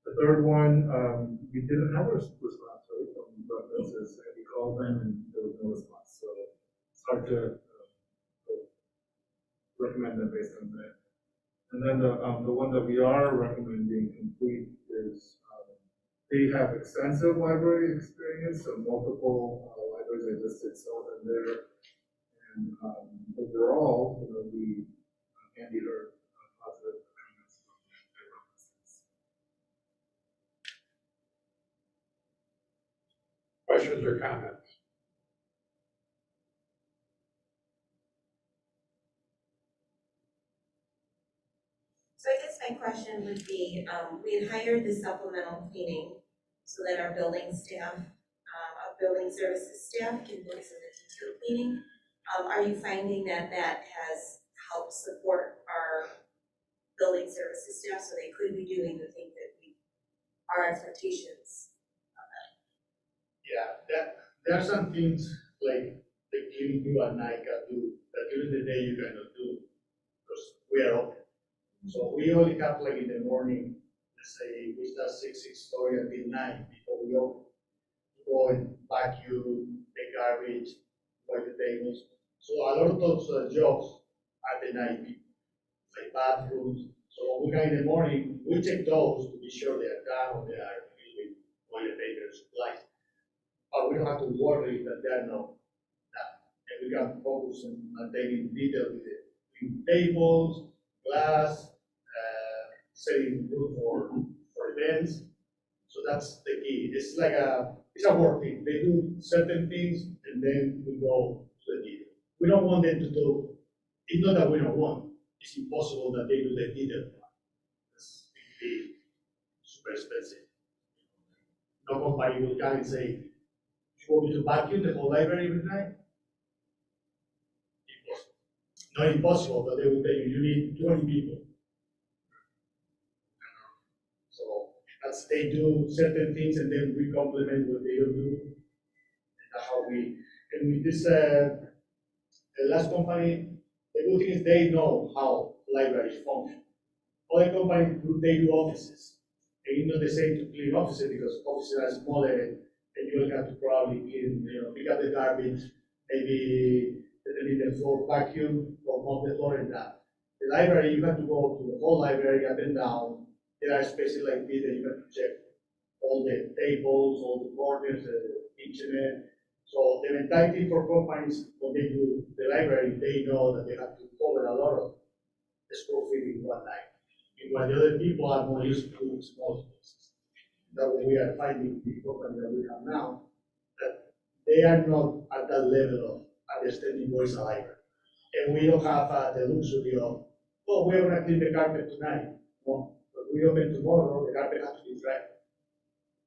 the third one, we didn't have a response, right, from references, and we called them and there was no response, so it's hard to recommend them based on that. And then the one that we are recommending complete is, they have extensive library experience, so multiple libraries are listed, some of them there. And overall, you know, we Andy heard positive comments from their references. Questions or comments? So I guess my question would be, we had hired the supplemental cleaning so that our building staff, our building services staff can do some of the detail cleaning. Are you finding that that has helped support our building services staff so they could be doing the thing that our expectations? Yeah, there are some things like the cleaning you and I can do that during the day you cannot do because we are open. So we only have like in the morning, let's say we start 6:30 until 9 before we open. Go and vacuum, take garbage, wipe the tables. So a lot of those jobs are the night people, like bathrooms. So we can in the morning, we check those to be sure they are done or they are filled with toilet paper supplies. But we don't have to worry that they are not done. And we can focus on taking detail with it. Clean tables, glass, setting room for events. So that's the key. It's like it's a work thing. They do certain things and then we go to the detail. We don't want them to do, it's not that we don't want, it's impossible that they do the detail part. It's be super expensive. No company will come and say, you want me to vacuum the whole library every night? Impossible. Not impossible, but they will tell you, you need 20 people. So that's, they do certain things and then we complement what they don't do. And that's how we, and with this, the last company, the good thing is they know how libraries function. Other companies, they do offices. And it's not the same to clean offices because offices are smaller and you will have to probably clean, pick up the garbage, maybe leave the floor vacuum or mop the floor and that. The library, you have to go to the whole library up and down. There are spaces like this that you have to check all the tables, all the corners, the internet. So the mentality for companies, when they do the library, they know that they have to cover a lot of the square feet in one night. And while the other people are more used to small spaces. That's what we are finding the company that we have now, that they are not at that level of understanding what is a library. And we don't have the luxury of, oh, we're going to clean the carpet tonight. No, but we open tomorrow, the carpet has to be dry.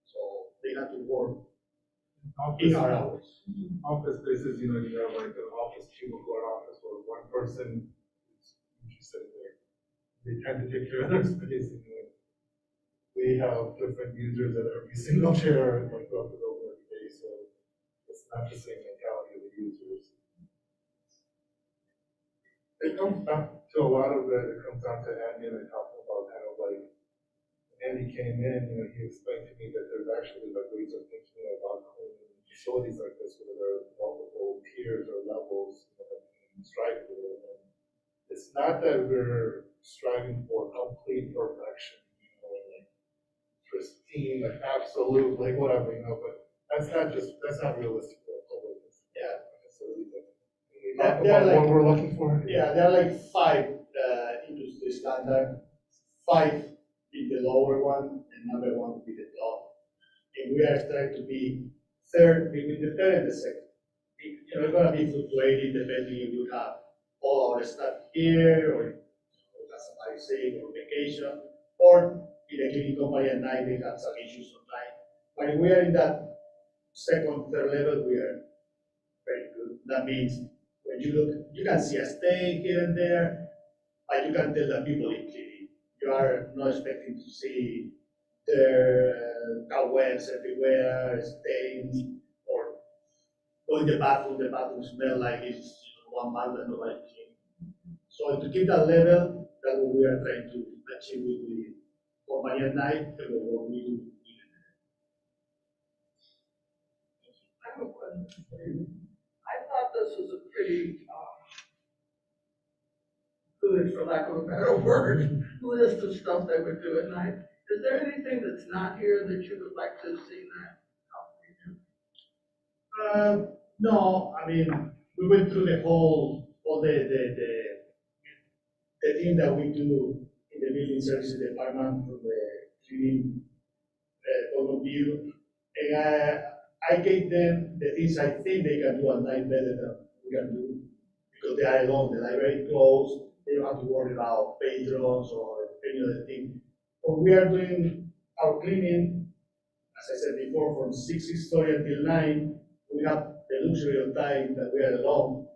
So they have to work in our hours. Office spaces, you have like an office cubicle or office where one person is usually sitting there. They tend to take care of their space. We have different users at every single chair like throughout the building every day, so it's not the same mentality of the users. It comes back to a lot of it comes down to Andy and I talking about kind of like, Andy came in, he explained to me that there's actually like ways of thinking about cleaning facilities like this where there are multiple tiers or levels that you can strive for. And it's not that we're striving for complete perfection, like pristine, like absolute, like whatever, but that's not realistic for a public. Yeah. Facility that we That- talk they're about like- what we're looking for. Yeah, there are like 5 industry standard, 5 in the lower one, and number 1 will be the top. And we are trying to be third, between the third and the second. you know, it's gonna be fluctuating depending if we have all our stuff here, or got somebody sick or vacation, or in the cleaning company at night, they have some issues sometimes. But if we are in that second, third level, we are very good. That means when you look, you can see a stain here and there, but you can tell that people in cleaning. You are not expecting to see the cobwebs everywhere, stains, or go in the bathroom smell like it's one month and nobody clean. So to keep that level, that's what we are trying to achieve with the company at night, and what we do. I have a question for you. I thought this was a pretty, good, for lack of a better word, list of stuff they would do at night. Is there anything that's not here that you would like to see that? No, I mean, we went through all the thing that we do in the building services department from the cleaning point of view. And I gave them the things I think they can do at night better than we can do, because they are alone, they are very close, they don't have to worry about patrons or any other thing. When we are doing our cleaning, as I said before, from 6:30 until 9, we have the luxury of time that we are alone.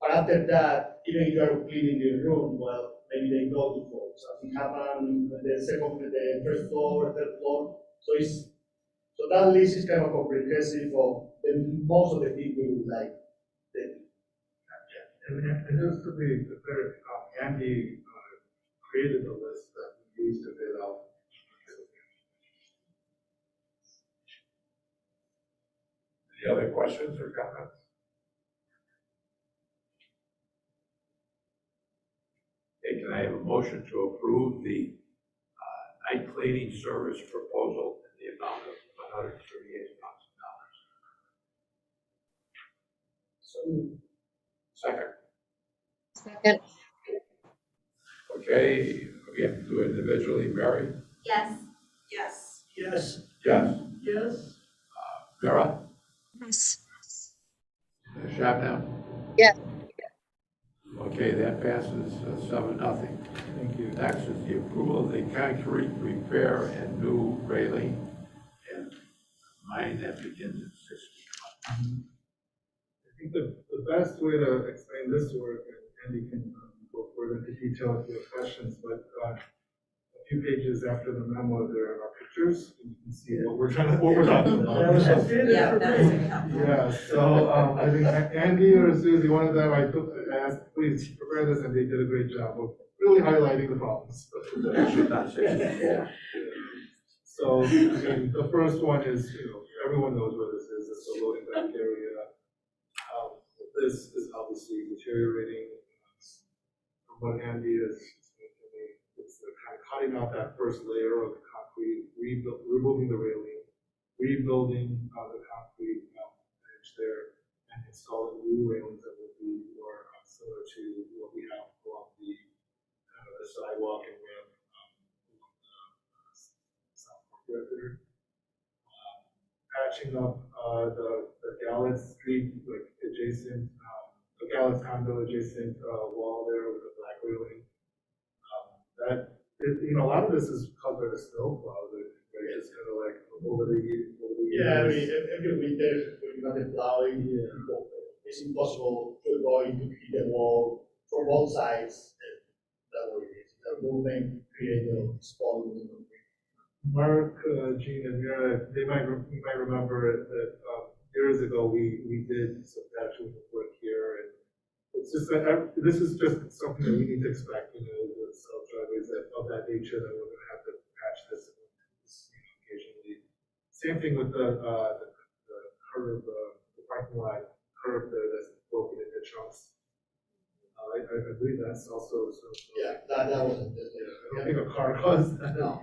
But after that, even if you are cleaning the room, well, maybe they go to for something happen, the first floor, third floor. So that list is kind of comprehensive of most of the things we would like. And just to be clear, Andy created a list that we used to bid out. Any other questions or comments? Okay, can I have a motion to approve the night cleaning service proposal in the amount of $138,000? So Second. Second. Okay, we have to do it individually. Mary? Yes. Yes. yes, Yes. Yes. Vera? Yes. Shabnam? Yes. Okay, that passes 7-0. Thank you. Next is the approval of the concrete repair and new railing and mine that begins at 60. I think the best way to explain this work, and Andy can go further into detail if you have questions, but a few pages after the memo, there are pictures, and you can see what we're talking about. That's it. Yeah, that was very helpful. Yeah, so, I think Andy or Susie, one of them, I asked, please prepare this, and they did a great job of really highlighting the problems. Actually, not 64. So, I mean, the first one is, everyone knows where this is, it's the loading dock area. This is obviously deteriorating. From what Andy is saying to me, it's the kind of cutting out that first layer of the concrete, removing the railing, rebuilding the concrete edge there, and installing new railings that will be more similar to what we have along the sidewalk and ramp along the South Courtyard there. Patching up the Gallup Street, like adjacent, the Gallup condo adjacent wall there with the black railing. A lot of this is covered with snow plows, right? It's kind of like over the years. yeah, I mean, every winter, when you have the plowing, it's impossible to avoid to hit the wall from both sides. That way, the movement create a spot in the concrete. Mark, Gene, and Mira, you might remember that years ago we did some patching work here, and it's just that this is just something that we need to expect. With self driveways of that nature, that we're going to have to patch this occasionally. Same thing with the curb, the parking lot curb there that's broken into chunks. I believe that's also Yeah, that wasn't. I don't think a car caused that. No.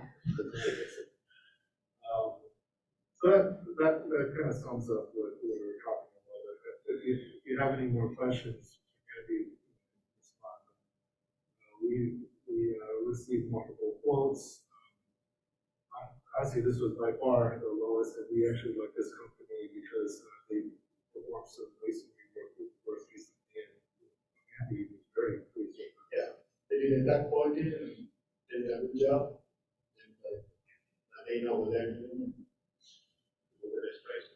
So that kind of sums up what we were talking about. If you have any more questions, maybe respond. We received multiple quotes. Honestly, this was by far the lowest, and we actually like this company because they perform some masonry get that plugged in and did that good job. And, now they know what they're doing. Look at this place.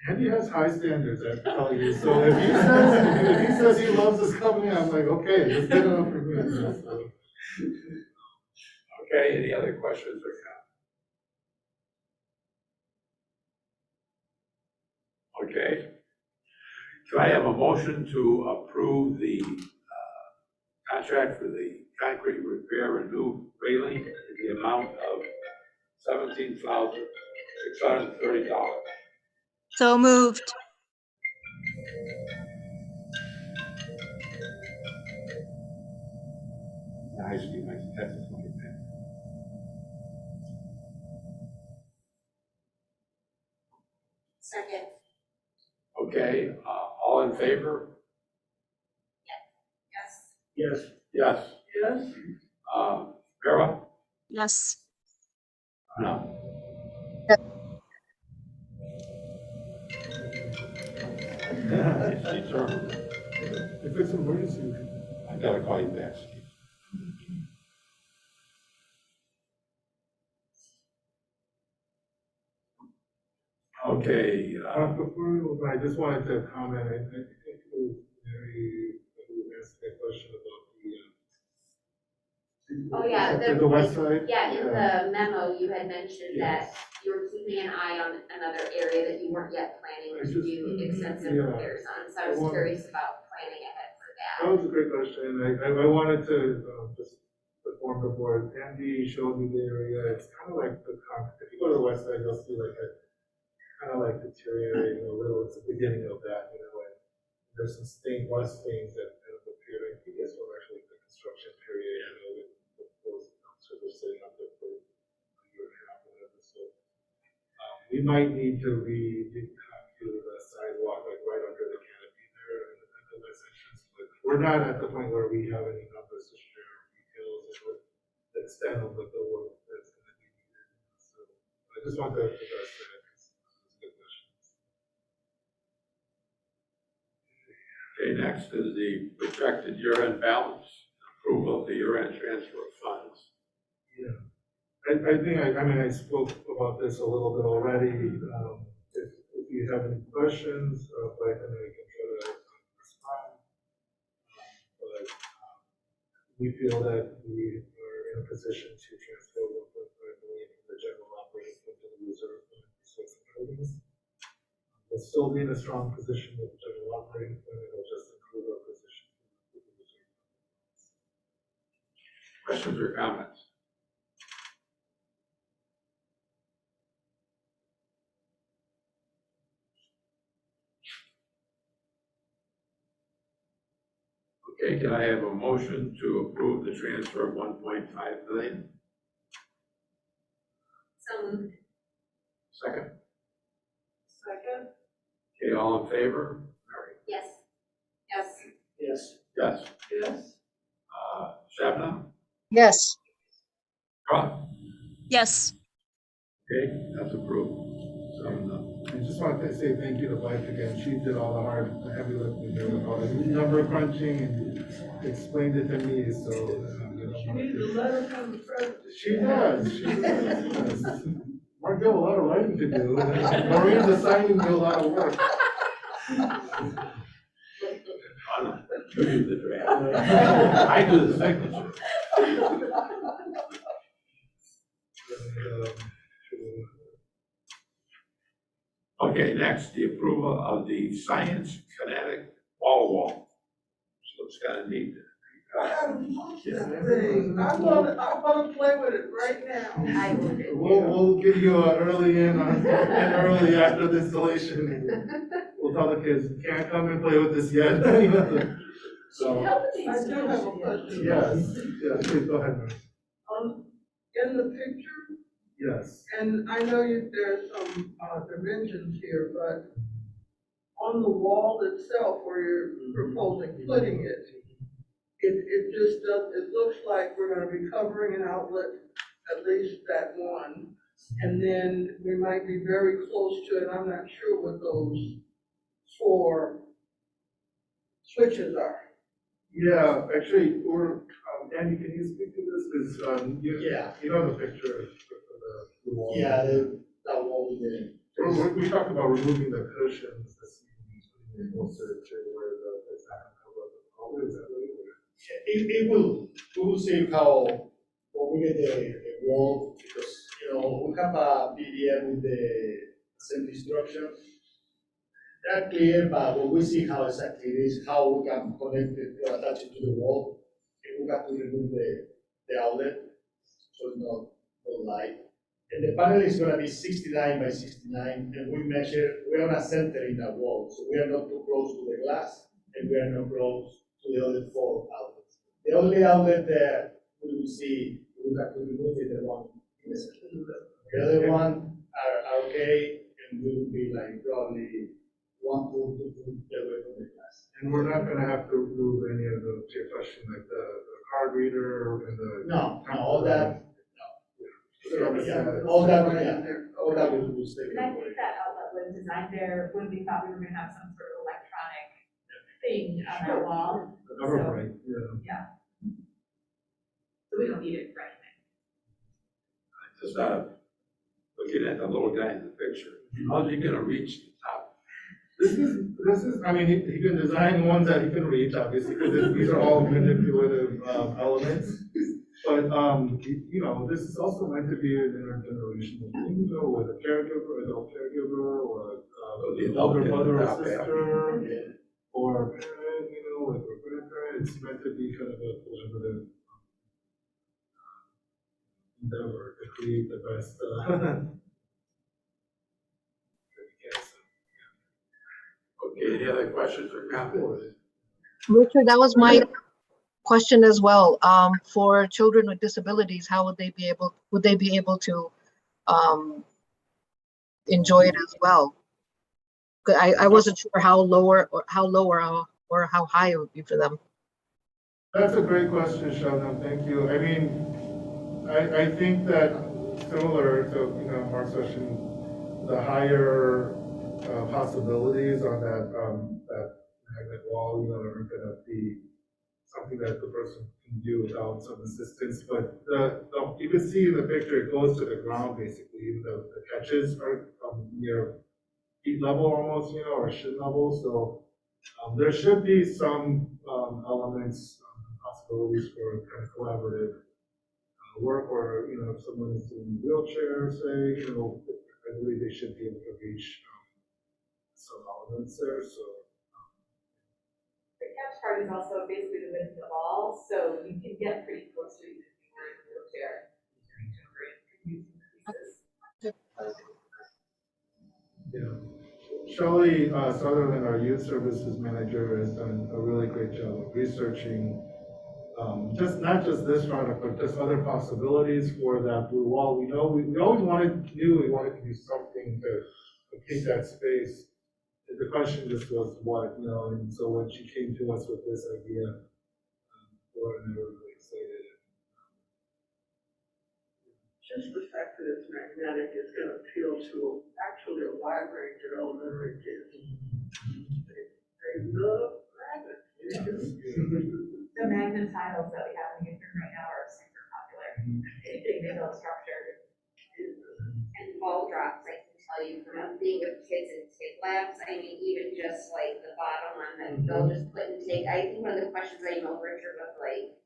Andy has high standards, I tell you, so if he loves this company, I'm like, okay, let's get it up for me. So. Okay, any other questions or comments? Okay. Do I have a motion to approve the contract for the concrete repair and new railing in the amount of $17,630? So moved. I see my technical man. Second. Okay, all in favor? Yes. Yes. Yes. Yes, Vera? Yes. No. It's determined. If it's an emergency, I gotta call you back, Steve. Okay, before we move on, I just wanted to comment, I think it was Mary who asked that question about Oh, yeah, the website. Yeah, in the memo, you had mentioned that Yes. you were keeping an eye on another area that you weren't yet planning I to just- do extensive yeah. repairs on, so I was Well- curious about planning ahead for That that. was a great question, I wanted to just inform the board, Andy showed me the area, it's kind of like the, if you go to the website, you'll see like a, kind of like deteriorating a little, it's the beginning of that, you know, and there's some stains that kind of appeared, I think it's from actually the construction period, you know, with those dumpsters were sitting up there for a year and a half, or whatever, so. We might need to do the sidewalk, like right under the canopy there, in the west entrance, but we're not at the point where we have any numbers to share, details of what the extent of the work that's gonna be needed, so. I just want to address that, it's a good question. okay, next is the projected year-end balance, approval of the year-end transfer of funds. Yeah, I think, I mean, I spoke about this a little bit already, if you have any questions, but I can try to respond. But we feel that we are in a position to transfer 1.5 million from the general operating fund to the reserve fund for such items. We'll still be in a strong position with the general operating fund, it'll just improve our position with the reserve fund. Questions or comments? Okay, can I have a motion to approve the transfer of 1.5 million? So moved. Second. second, Okay, all in favor? Mary? Yes. Yes. Yes. Yes. yes, Shabna? Yes. Rob? Yes. Okay, that's approved. I just wanted to say thank you to Mike again, she did all the heavy lifting there with all the number crunching and explained it to me, so. she needs a letter from the president. She does. Mark got a lot of writing to do, and Maureen's assigning me a lot of work. You do the draft. I do the signature. Okay, next, the approval of the Science Kinetic wall. So it's kind of neat. Thing. I wanna play with it right now. I will do. We'll give you an early early after the installation. We'll tell the kids, you can't come and play with this yet. So, I do have a question. yes, please go ahead, Mary. In the picture, Yes. and I know there's some, dimensions here, but on the wall itself where you're proposing putting it, it just does, it looks like we're gonna be covering an outlet, at least that one. And then we might be very close to it, I'm not sure what those 4 switches are. Yeah, actually, Andy, can you speak to this? Yeah. You know the picture of the wall? Yeah, that wall with the. We talked about removing the cushions, the seating, putting it closer to where it's not gonna cover up the wall. Is that right? We will see how, when we get the wall, because, we have a PDF with the assembly instructions. That clear, but when we see how exactly it is, how we can connect it, attach it to the wall, and we have to remove the outlet, so it's not light. And the panel is gonna be 69 by 69, and we're on a center in that wall, so we are not too close to the glass, and we are not close to the other 4 outlets. The only outlet that we will see, we have to remove is the one in the center. The other one are okay, and we will be like probably 1 foot, 2 foot away from the glass. And we're not gonna have to remove any of the, to your question, like the card reader and the. No, all that, Yeah. all that will stay. And I think that outlet was designed there when we thought we were gonna have some sort of electronic thing on that wall. Another right, yeah. So we don't need it for anything. Just, looking at the little guy in the picture, how's he gonna reach the top? This is, I mean, he can design ones that he can reach, obviously, because these are all manipulative, elements. But, this is also meant to be an intergenerational thing, with a caregiver, adult caregiver, or an older brother or sister, or a parent, like a grandparent. It's meant to be kind of a collaborative endeavor to create the best, Okay, any other questions or comments? Richard, that was my question as well. For children with disabilities, how would they be able to enjoy it as well? I wasn't sure how lower or how high it would be for them. That's a great question, Sheldon. Thank you. I mean, I think that similar to Mark's question, the higher possibilities on that magnet wall, are going to be something that the person can do without some assistance. But you can see in the picture, it goes to the ground basically. The catches are near feet level almost, or shin level. So there should be some elements, possibilities for kind of collaborative work, or if someone is in a wheelchair, say, I believe they should be able to reach some elements there. So The catch part is also basically the width of the wall, so you can get pretty close to it if you were in a wheelchair. You can reach over it and use some pieces. Shelley Sutherland, our youth services manager, has done a really great job of researching not just this product, but just other possibilities for that blue wall. We know we always knew we wanted to do something to complete that space. The question just was what, and so when she came to us with this idea, Laura and I were really excited. Just the fact that it's magnetic is going to appeal to actually a wide range of elementary kids. They love magnets. The magnet tiles that we have in the room right now are super popular. They build structure. And ball drops, I can tell you from being with kids in TIG labs, I mean, even just like the bottom one that they'll just put in TIG. I think one of the questions I emailed Richard was like,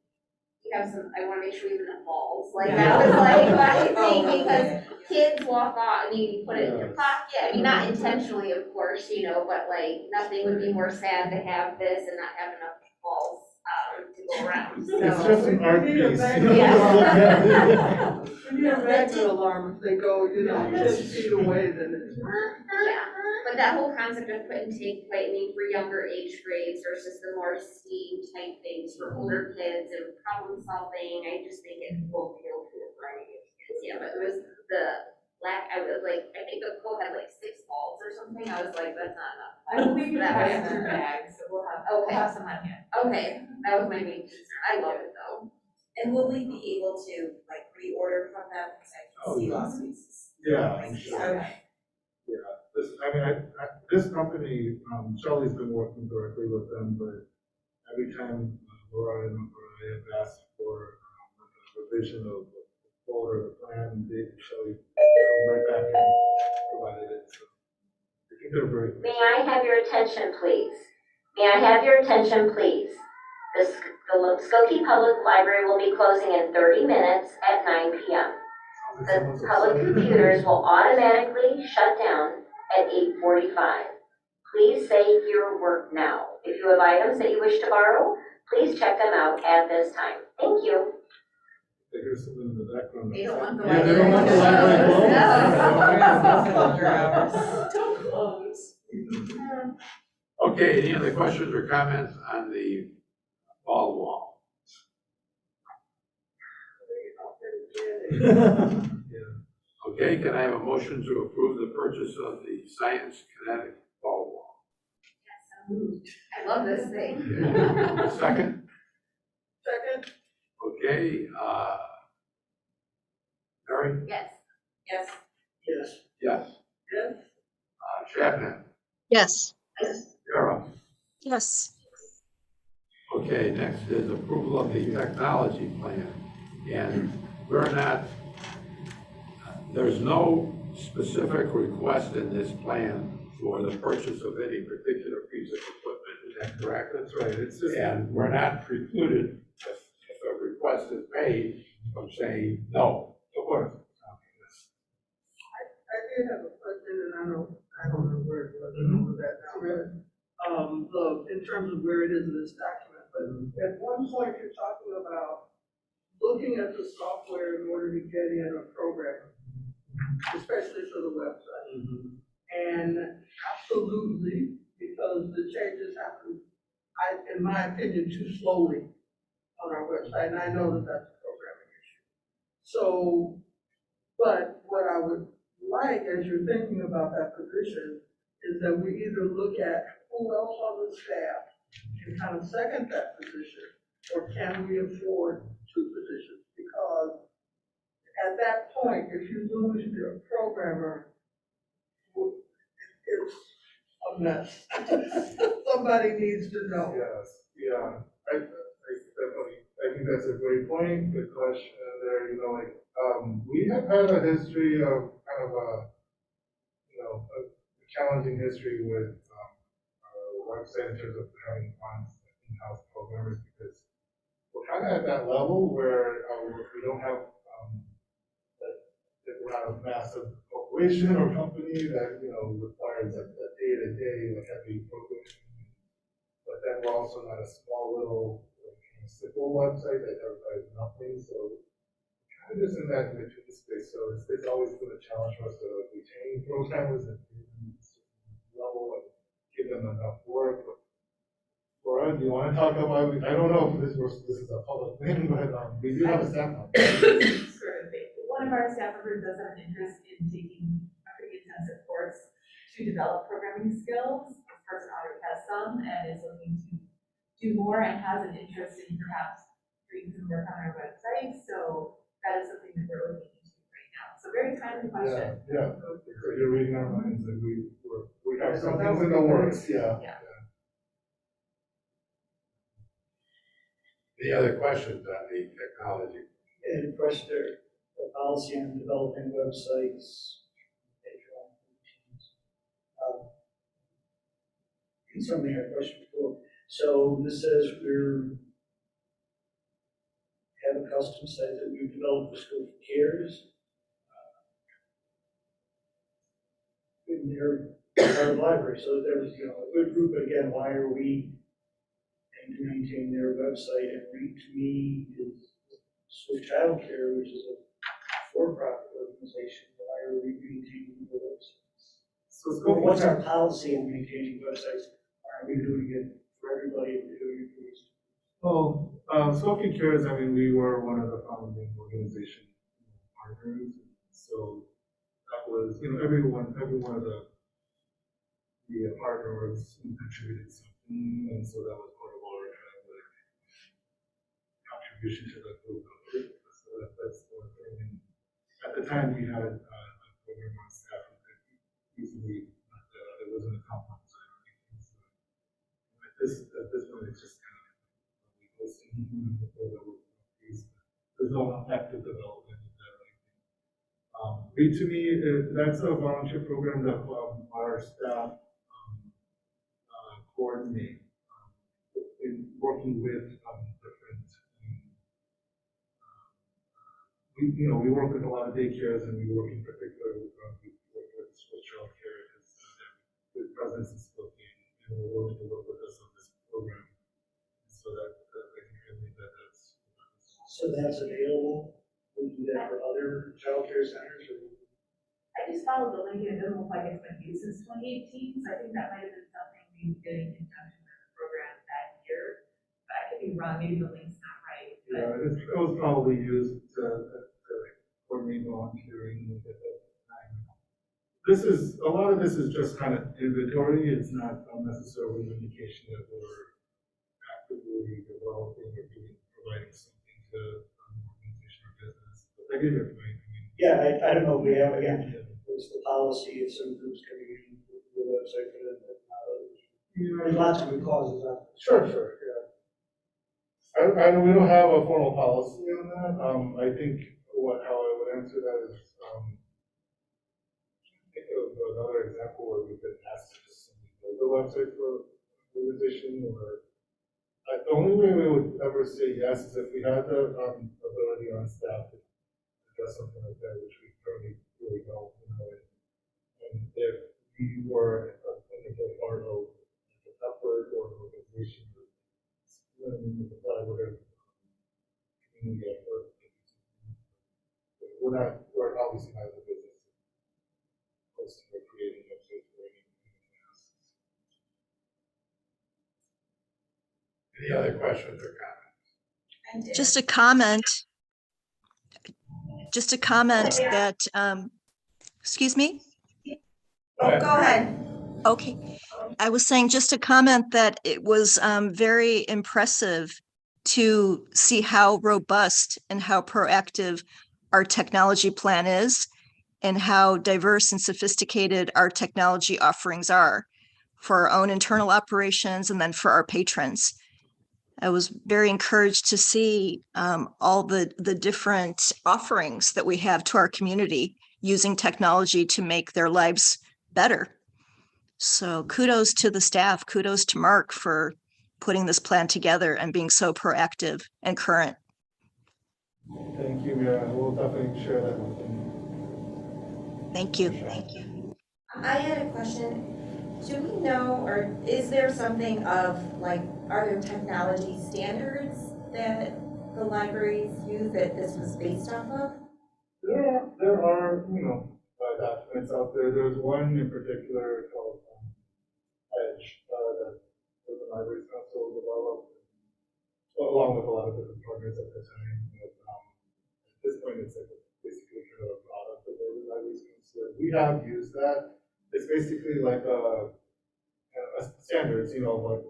I want to make sure you even have balls. Like, that was like my thing, because kids walk off and you put it in your pocket. I mean, not intentionally, of course, but like nothing would be more sad to have this and not have enough balls to go around. So. It's just an art piece. Yeah. You need a magnet alarm if they go, 10 feet away, then it's. Yeah, but that whole concept of putting take lightning for younger age grades versus the more STEAM type things for older kids and problem solving, I just think it will appeal to a variety of kids. Yeah, but it was the black, I was like, I think the quote had like 6 balls or something. I was like, that's not enough. I believe you have extra bags, so we'll have some on hand. Okay, that was my main concern. I love it though. And will we be able to like reorder from them? Because I can see lots of pieces. Yeah, I'm sure. Okay. This company, Shelley's been working directly with them, but every time Laura and I have asked for a revision of the folder, the plan, and David Shelley come right back and provided it. So I think they're very. May I have your attention, please? May I have your attention, please? The Skokie Public Library will be closing in 30 minutes at 9 p.m. The public computers will automatically shut down at 8:45. Please save your work now. If you have items that you wish to borrow, please check them out at this time. Thank you. They hear something in the background. They don't want the Yeah, they don't want the library closed. Don't close. Okay, any other questions or comments on the ball wall? Okay, can I have a motion to approve the purchase of the Science Kinetic ball wall? I love this thing. Okay. Second? Second, Okay, Mary? Yes. Yes. Yes. Yes. yes, Shabnam? Yes. Yara? Yes. Okay, next is approval of the technology plan. And we're not, there's no specific request in this plan for the purchase of any particular piece of equipment. Is that correct? That's right. It's just. And we're not precluded if a request is made from saying no. Of course. I did have a question, and I don't know where it was, I don't know that now, but, in terms of where it is in this document, but at one point you're talking about looking at the software in order to get in a program, especially for the website. And absolutely, because the changes happen, in my opinion, too slowly on our website, and I know that that's a programming issue. So, but what I would like, as you're thinking about that position, is that we either look at who else on the staff can kind of second that position, or can we afford two positions? Because at that point, if you lose your programmer, it's a mess. Somebody needs to know. Yes, yeah, I definitely, I think that's a great point, good question there, you know, like, we have had a history of kind of a challenging history with, our website in terms of having in-house programmers, because we're kind of at that level where, we don't have, that we're not a massive corporation or company that, requires a day-to-day, heavy programming. But then we're also not a small little, simple website that requires nothing, so kind of just in that between space. So it's always been a challenge for us to retain programmers and give them a certain level and give them enough work. Laura, do you want to talk about? I don't know if this is a public thing, but we do have a staff member. One of our staff members does have an interest in taking a pretty intensive course to develop programming skills. This person already has some and is looking to do more and has an interest in perhaps doing some work on our website. So that is something that we're looking into right now. So very timely question. Yeah. So you're reading our minds, and we have some things in the works. Yeah. Any other questions on the technology? And question, the policy on developing websites. Something I questioned before. So this says have a custom site that we've developed for school cares. In their library, so that there was, a good group, but again, why are we paying to maintain their website? And Read to Me is Swift Child Care, which is a for-profit organization. Why are we maintaining the websites? So what's our policy in maintaining websites? Are we doing it for everybody? We're doing it for these? Well, Skokie Cares, we were one of the founding organization partners. So that was, every one of the partners contributed something, and so that was part of our contribution to the group. So that's one thing. And at the time, we had a program on staff who could easily, it wasn't a compromise or anything. So at this point, it's just kind of hosting There's no active development of that or anything. Read to Me, that's a volunteer program that our staff coordinate in working with different. We work with a lot of daycares, and we work in particular with childcare. Their presence is looking, and we're willing to work with us on this program, so that I can really that's. So that's available, we do that for other childcare centers, or? I just followed the link and it doesn't look like it's been used since 2018, so I think that might have been something we did in conjunction with the program that year. But I could be wrong, maybe the link's not right. But Yeah, it was probably used to coordinate volunteering and get that time. A lot of this is just kind of inventory. It's not necessarily an indication that we're actively developing or providing something to an organization or business. But I get your point. Yeah, I don't know if we have, again, what's the policy if some groups can use the website for that, but not others. There's lots of good causes out there. Sure, yeah. We don't have a formal policy on that. I think how I would answer that is, think of another example where we've been asked to just build a website for an organization, or the only way we would ever say yes is if we had the ability on staff to address something like that, which we currently really don't, and if we were a clinical part of an effort or an organization, then the collaborative community effort, we're obviously not in the business of hosting or creating websites for anything else. Any other questions or comments? Just a comment that, excuse me? Oh, go ahead. Okay. I was saying just a comment that it was very impressive to see how robust and how proactive our technology plan is and how diverse and sophisticated our technology offerings are for our own internal operations and then for our patrons. I was very encouraged to see all the different offerings that we have to our community using technology to make their lives better. So kudos to the staff, kudos to Mark for putting this plan together and being so proactive and current. Thank you. We'll definitely share that with them. Thank you. I had a question. Do we know, or is there something of, like, are there technology standards that the libraries use that this was based off of? There are, documents out there. There's one in particular called Edge that the Libraries Council developed, along with a lot of different partners at the time. At this point, it's like basically kind of a product of the Libraries Council. We have used that. It's basically like a standards, for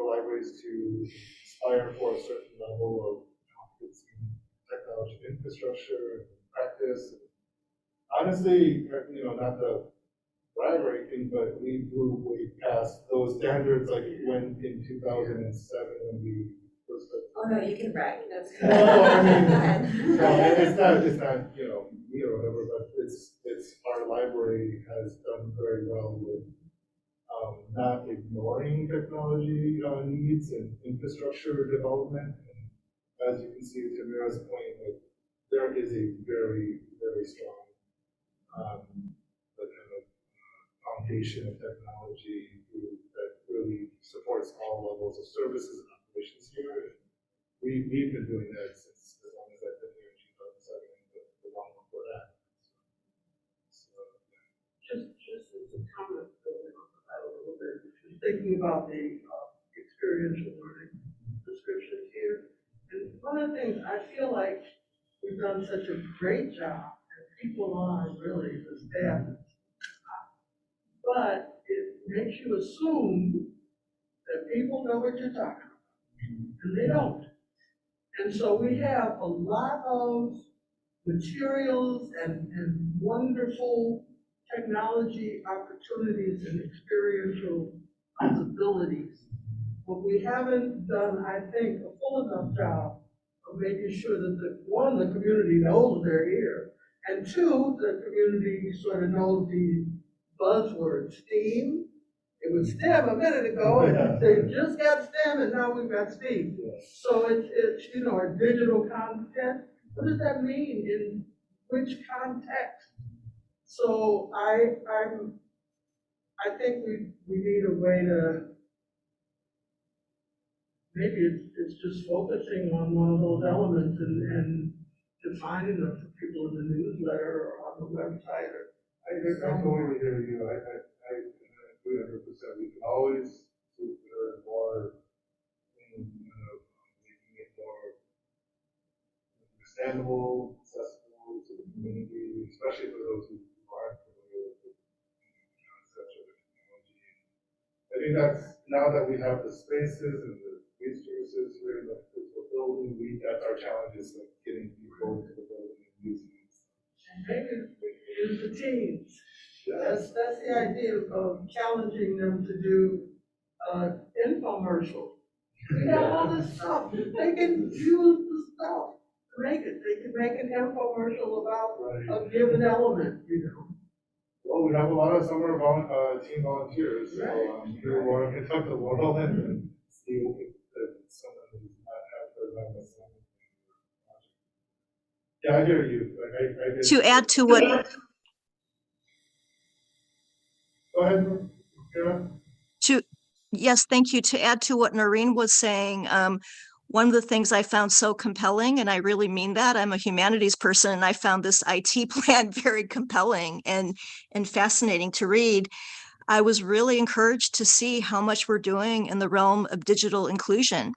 libraries to aspire for a certain level of competence in technology infrastructure and practice. Honestly, not to brag or anything, but we blew way past those standards, like when in 2007 when we first started. Oh, no, you can brag. That's good. No, I mean, Go ahead. no, it's not, me or whatever, but it's our library has done very well with not ignoring technology needs and infrastructure development. And as you can see, to Mira's point, there is a very, very strong kind of foundation of technology that really supports all levels of services and operations here. We've been doing that since as long as I've been here in 2007, the long before that. So, Just as a comment, building on that a little bit, thinking about the experiential learning description here. And one of the things I feel like we've done such a great job, and people are really the staff, but it makes you assume that people know what you're talking about, and they don't. And so we have a lot of materials and wonderful technology opportunities and experiential possibilities But we haven't done, I think, a full enough job of making sure that one, the community knows they're here, and two, the community sort of knows the buzzword, STEAM. It was STEM a minute ago, and they just got STEM, and now we've got STEAM. So it's, a digital content. What does that mean in which context? So I think we need a way to, maybe it's just focusing on one of those elements and defining them for people in the newsletter or on the website or. I totally hear you. I agree 100%. We can always do more in, making it more understandable, accessible to the community, especially for those who aren't familiar with the concepts of the technology. I think that's, now that we have the spaces and the resources here in the physical building, that's our challenge, is like getting people into the building and using it. And maybe use the teams. That's the idea of challenging them to do infomercial. We have all this stuff. They can use the stuff to make it. They can make an infomercial about a given element, Well, we have a lot of summer team volunteers, so we want to conduct the world and see if someone who's not have the assignment. Yeah, I hear you. Like, I did. To add to what, Go ahead, Kara. yes, thank you. To add to what Noreen was saying, one of the things I found so compelling, and I really mean that, I'm a humanities person, and I found this IT plan very compelling and fascinating to read. I was really encouraged to see how much we're doing in the realm of digital inclusion.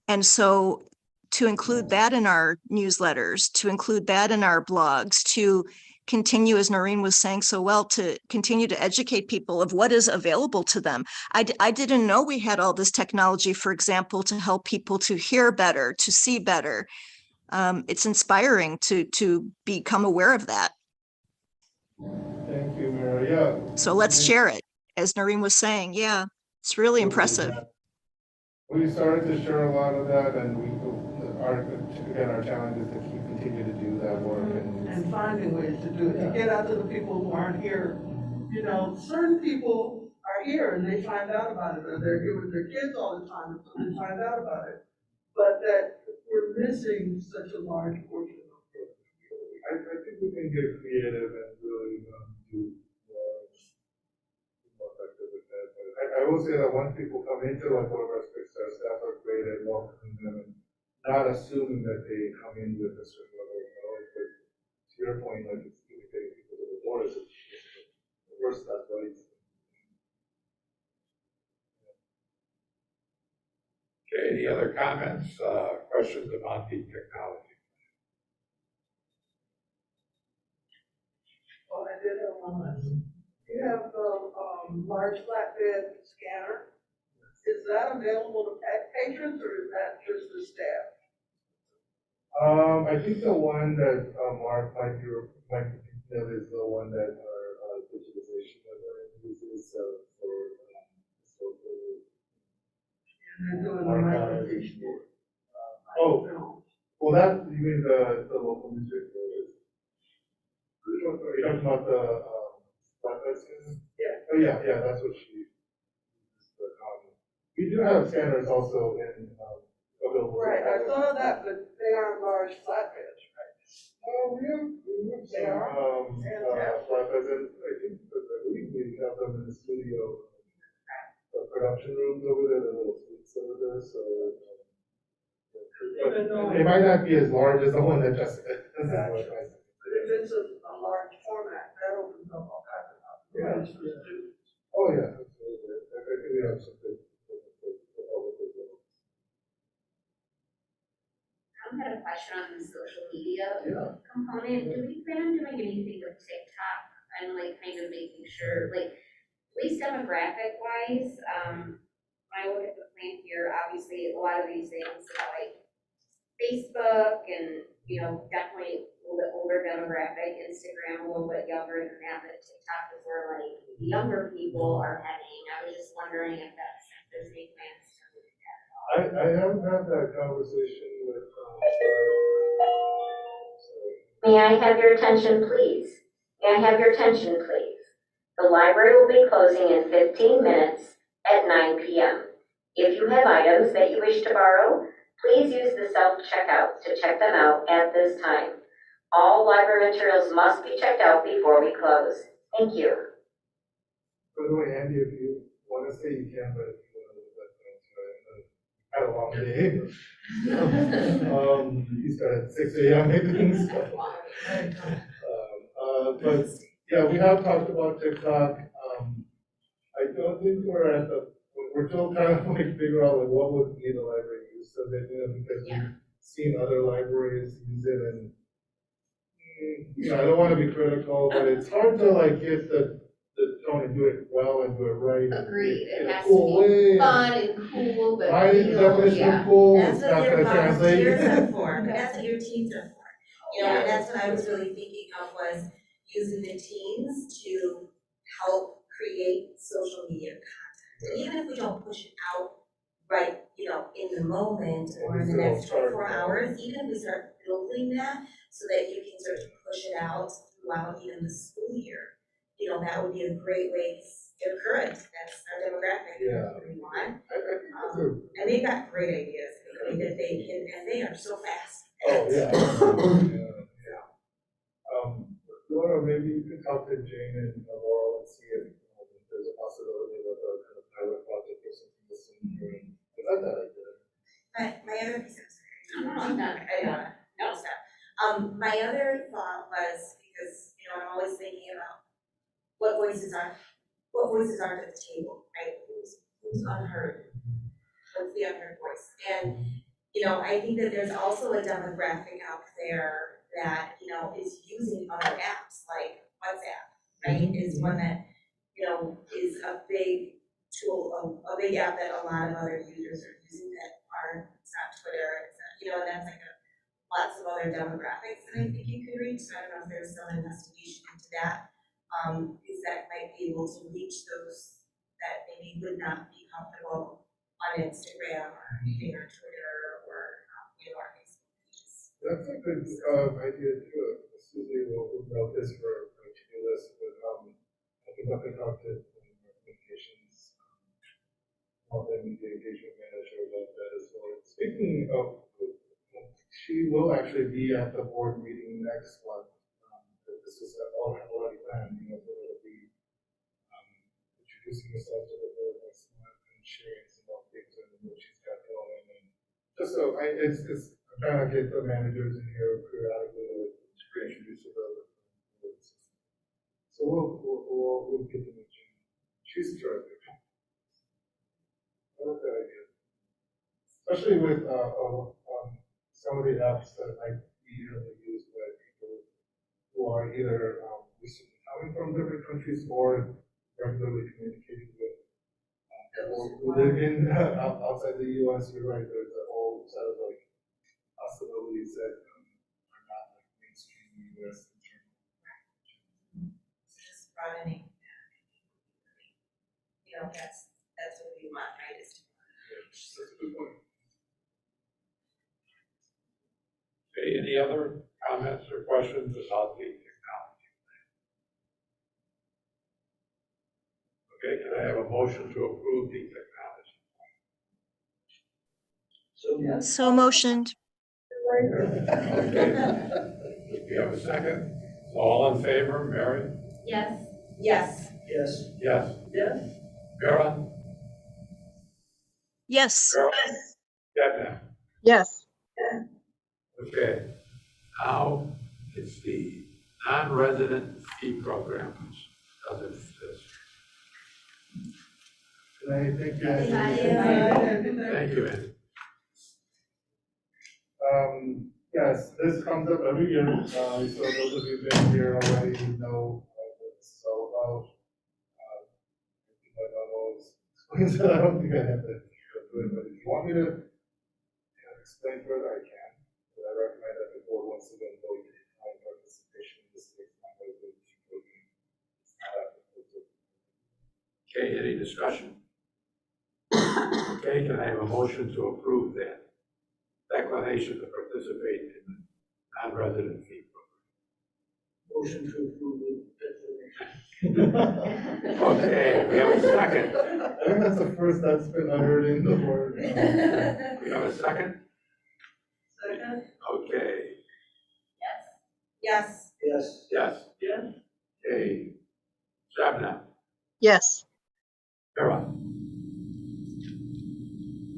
And so to include that in our newsletters, to include that in our blogs, to continue, as Noreen was saying so well, to continue to educate people of what is available to them. I didn't know we had all this technology, for example, to help people to hear better, to see better. It's inspiring to become aware of that. Thank you, Mara. Yeah. So let's share it, as Noreen was saying. Yeah, it's really impressive. We started to share a lot of that, and our challenge is to continue to do that work and finding ways to do it, to get out to the people who aren't here. Certain people are here and they find out about it, or they're here with their kids all the time, so they find out about it. But that we're missing such a large portion of it. I think we can get creative and really do more effective with that. But I will say that once people come into one of our spaces, our staff are great at welcoming them and not assuming that they come in with a certain level of knowledge. But to your point, like, it's really getting people to the door is the first step, right? Okay, any other comments, questions about the technology? Oh, I did have one last. You have the large flatbed scanner. Is that available to patrons, or is that just the staff? I think the one that Mark might know is the one that our digitization uses for And they're doing the magnification. Well, that, you mean the local newspaper? Are you talking about the flatbed scanner? Yeah. Oh, yeah, that's what she uses. We do have scanners also in available. Right, I saw that, but they aren't large flatbeds, right? We have some flatbeds, and I believe we have them in the studio, the production rooms over there, the little suites over there, so. It might not be as large as the one that just. But if it's a large format, that opens up all kinds of opportunities for students. Oh, yeah, absolutely. I think we have some good. I had a question on the social media component. Do we plan on doing anything with TikTok and kind of making sure, at least demographic wise, when I look at the plan here, obviously a lot of these things are Facebook and, definitely a little bit older demographic, Instagram a little bit younger than that, but TikTok is where the younger people are heading. I was just wondering if there's any plans to I haven't had that conversation with, May I have your attention, please? May I have your attention, please? The library will be closing in 15 minutes at 9 p.m. If you have items that you wish to borrow, please use the self-checkout to check them out at this time. All library materials must be checked out before we close. Thank you. by the way, Andy, if you want to say you can, but if you want to let me know, had a long day. He started at 6 a.m. meetings. But yeah, we have talked about TikTok. I don't think we're still trying to like figure out like what would be the library use of it, because we've seen other libraries use it, and I don't want to be critical, but it's hard to like get the tone and do it well and do it right. Agreed, in it a has cool to be way. fun and cool, but My real, definition yeah. of cool That's is what not your gonna translate. volunteers are for, that's what your teens are for. You know, and that's what I was really thinking of, was using the teens to help create social media content. Even if we don't push it out right, in the moment or in the next 24 hours, even if we start building that so that you can sort of push it out throughout even the school year, that would be a great way. They're current, that's our demographic, we want. And they've got great ideas, that they can, and they are so fast. Oh, yeah. Laura, maybe you could talk to Jane and Laurel and see if there's a possibility of a kind of pilot project or something this summer. Is that idea? My other piece of my other thought was, because, I'm always thinking about what voices are at the table, right? Who's unheard? What's the unheard voice? And, I think that there's also a demographic out there that, is using other apps like WhatsApp, right? Is one that, is a big tool, a big app that a lot of other users are using that aren't, it's not Twitter, it's not, and that's like lots of other demographics that I think you could reach. So I don't know if there's some investigation into that. Because that might be able to reach those that maybe would not be comfortable on Instagram or anything, or Twitter, or our Facebook pages. That's a good idea too. Susie will note this for a to-do list, but I think I can talk to communications, multimedia engagement manager about that as well. Speaking of, she will actually be at the board meeting next month. This is already planned, it'll be introducing herself to the board next month and sharing some of the things and what she's got going. And just so I'm trying to get the managers in here periodically to reintroduce her. So we'll get to meet you. She's terrific. I like that idea. Especially with some of the apps that might be easily used by people who are either recently coming from different countries or regularly communicating with people who live in outside the U.S. You're right. There's a whole set of like possibilities that are not like mainstream U.S. internal. Just broadening. That's what we want, right? Is to That's a good point. Okay, any other comments or questions about the technology plan? Okay, can I have a motion to approve the technology? So motioned. Okay. Do you have a second? All in favor, Mary? Yes. Yes. Yes. Yes. Yes. Vera? Yes. Vera? Debna? Yes. Okay, now it's the non-resident fee program, which doesn't exist. Good night, thank you. Thank you, Andy. Yes, this comes up every year, so those of you who've been here already know what this is all about. I don't always explain it, I don't think I have to do it, but if you want me to explain further, I can. But I recommend that the board once again vote to decline participation in this non-resident program. It's not applicable to. Okay, any discussion? Okay, can I have a motion to approve that declination to participate in the non-resident fee Motion to approve the declaration. program? Okay, we have a second. I think that's the first that's been heard in the word. We have a second? Second? Okay, Yes. Yes. yes, Yes. okay. Shabna, Yes. Vera,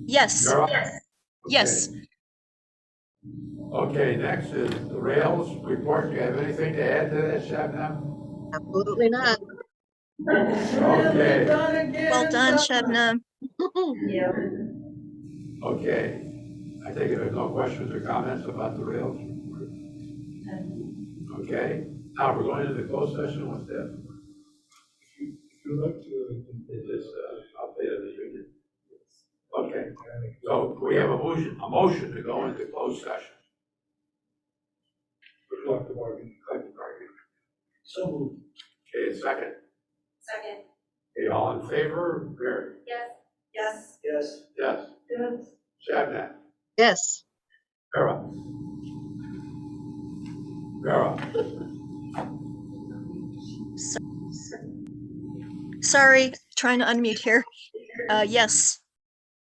Yes, Vera? yes. Okay. Okay, next is the rails report. Do you have anything to add to that, Shabna? Absolutely not. Okay. Done again. Well done, Shebna. Yeah. Okay, I take it there's no questions or comments about the rails? Okay, now we're going into the closed session with that. If you'd like to. Is this update of the union? Okay, so we have a motion to go into closed session. Collective bargaining. Collective bargaining. So moved. Okay, second. Second. Okay, all in favor? Barry? Yes. Yes. Yes. Yes. Yes. Shabna? Yes. Vera? Vera? Sorry, trying to unmute here. Yes.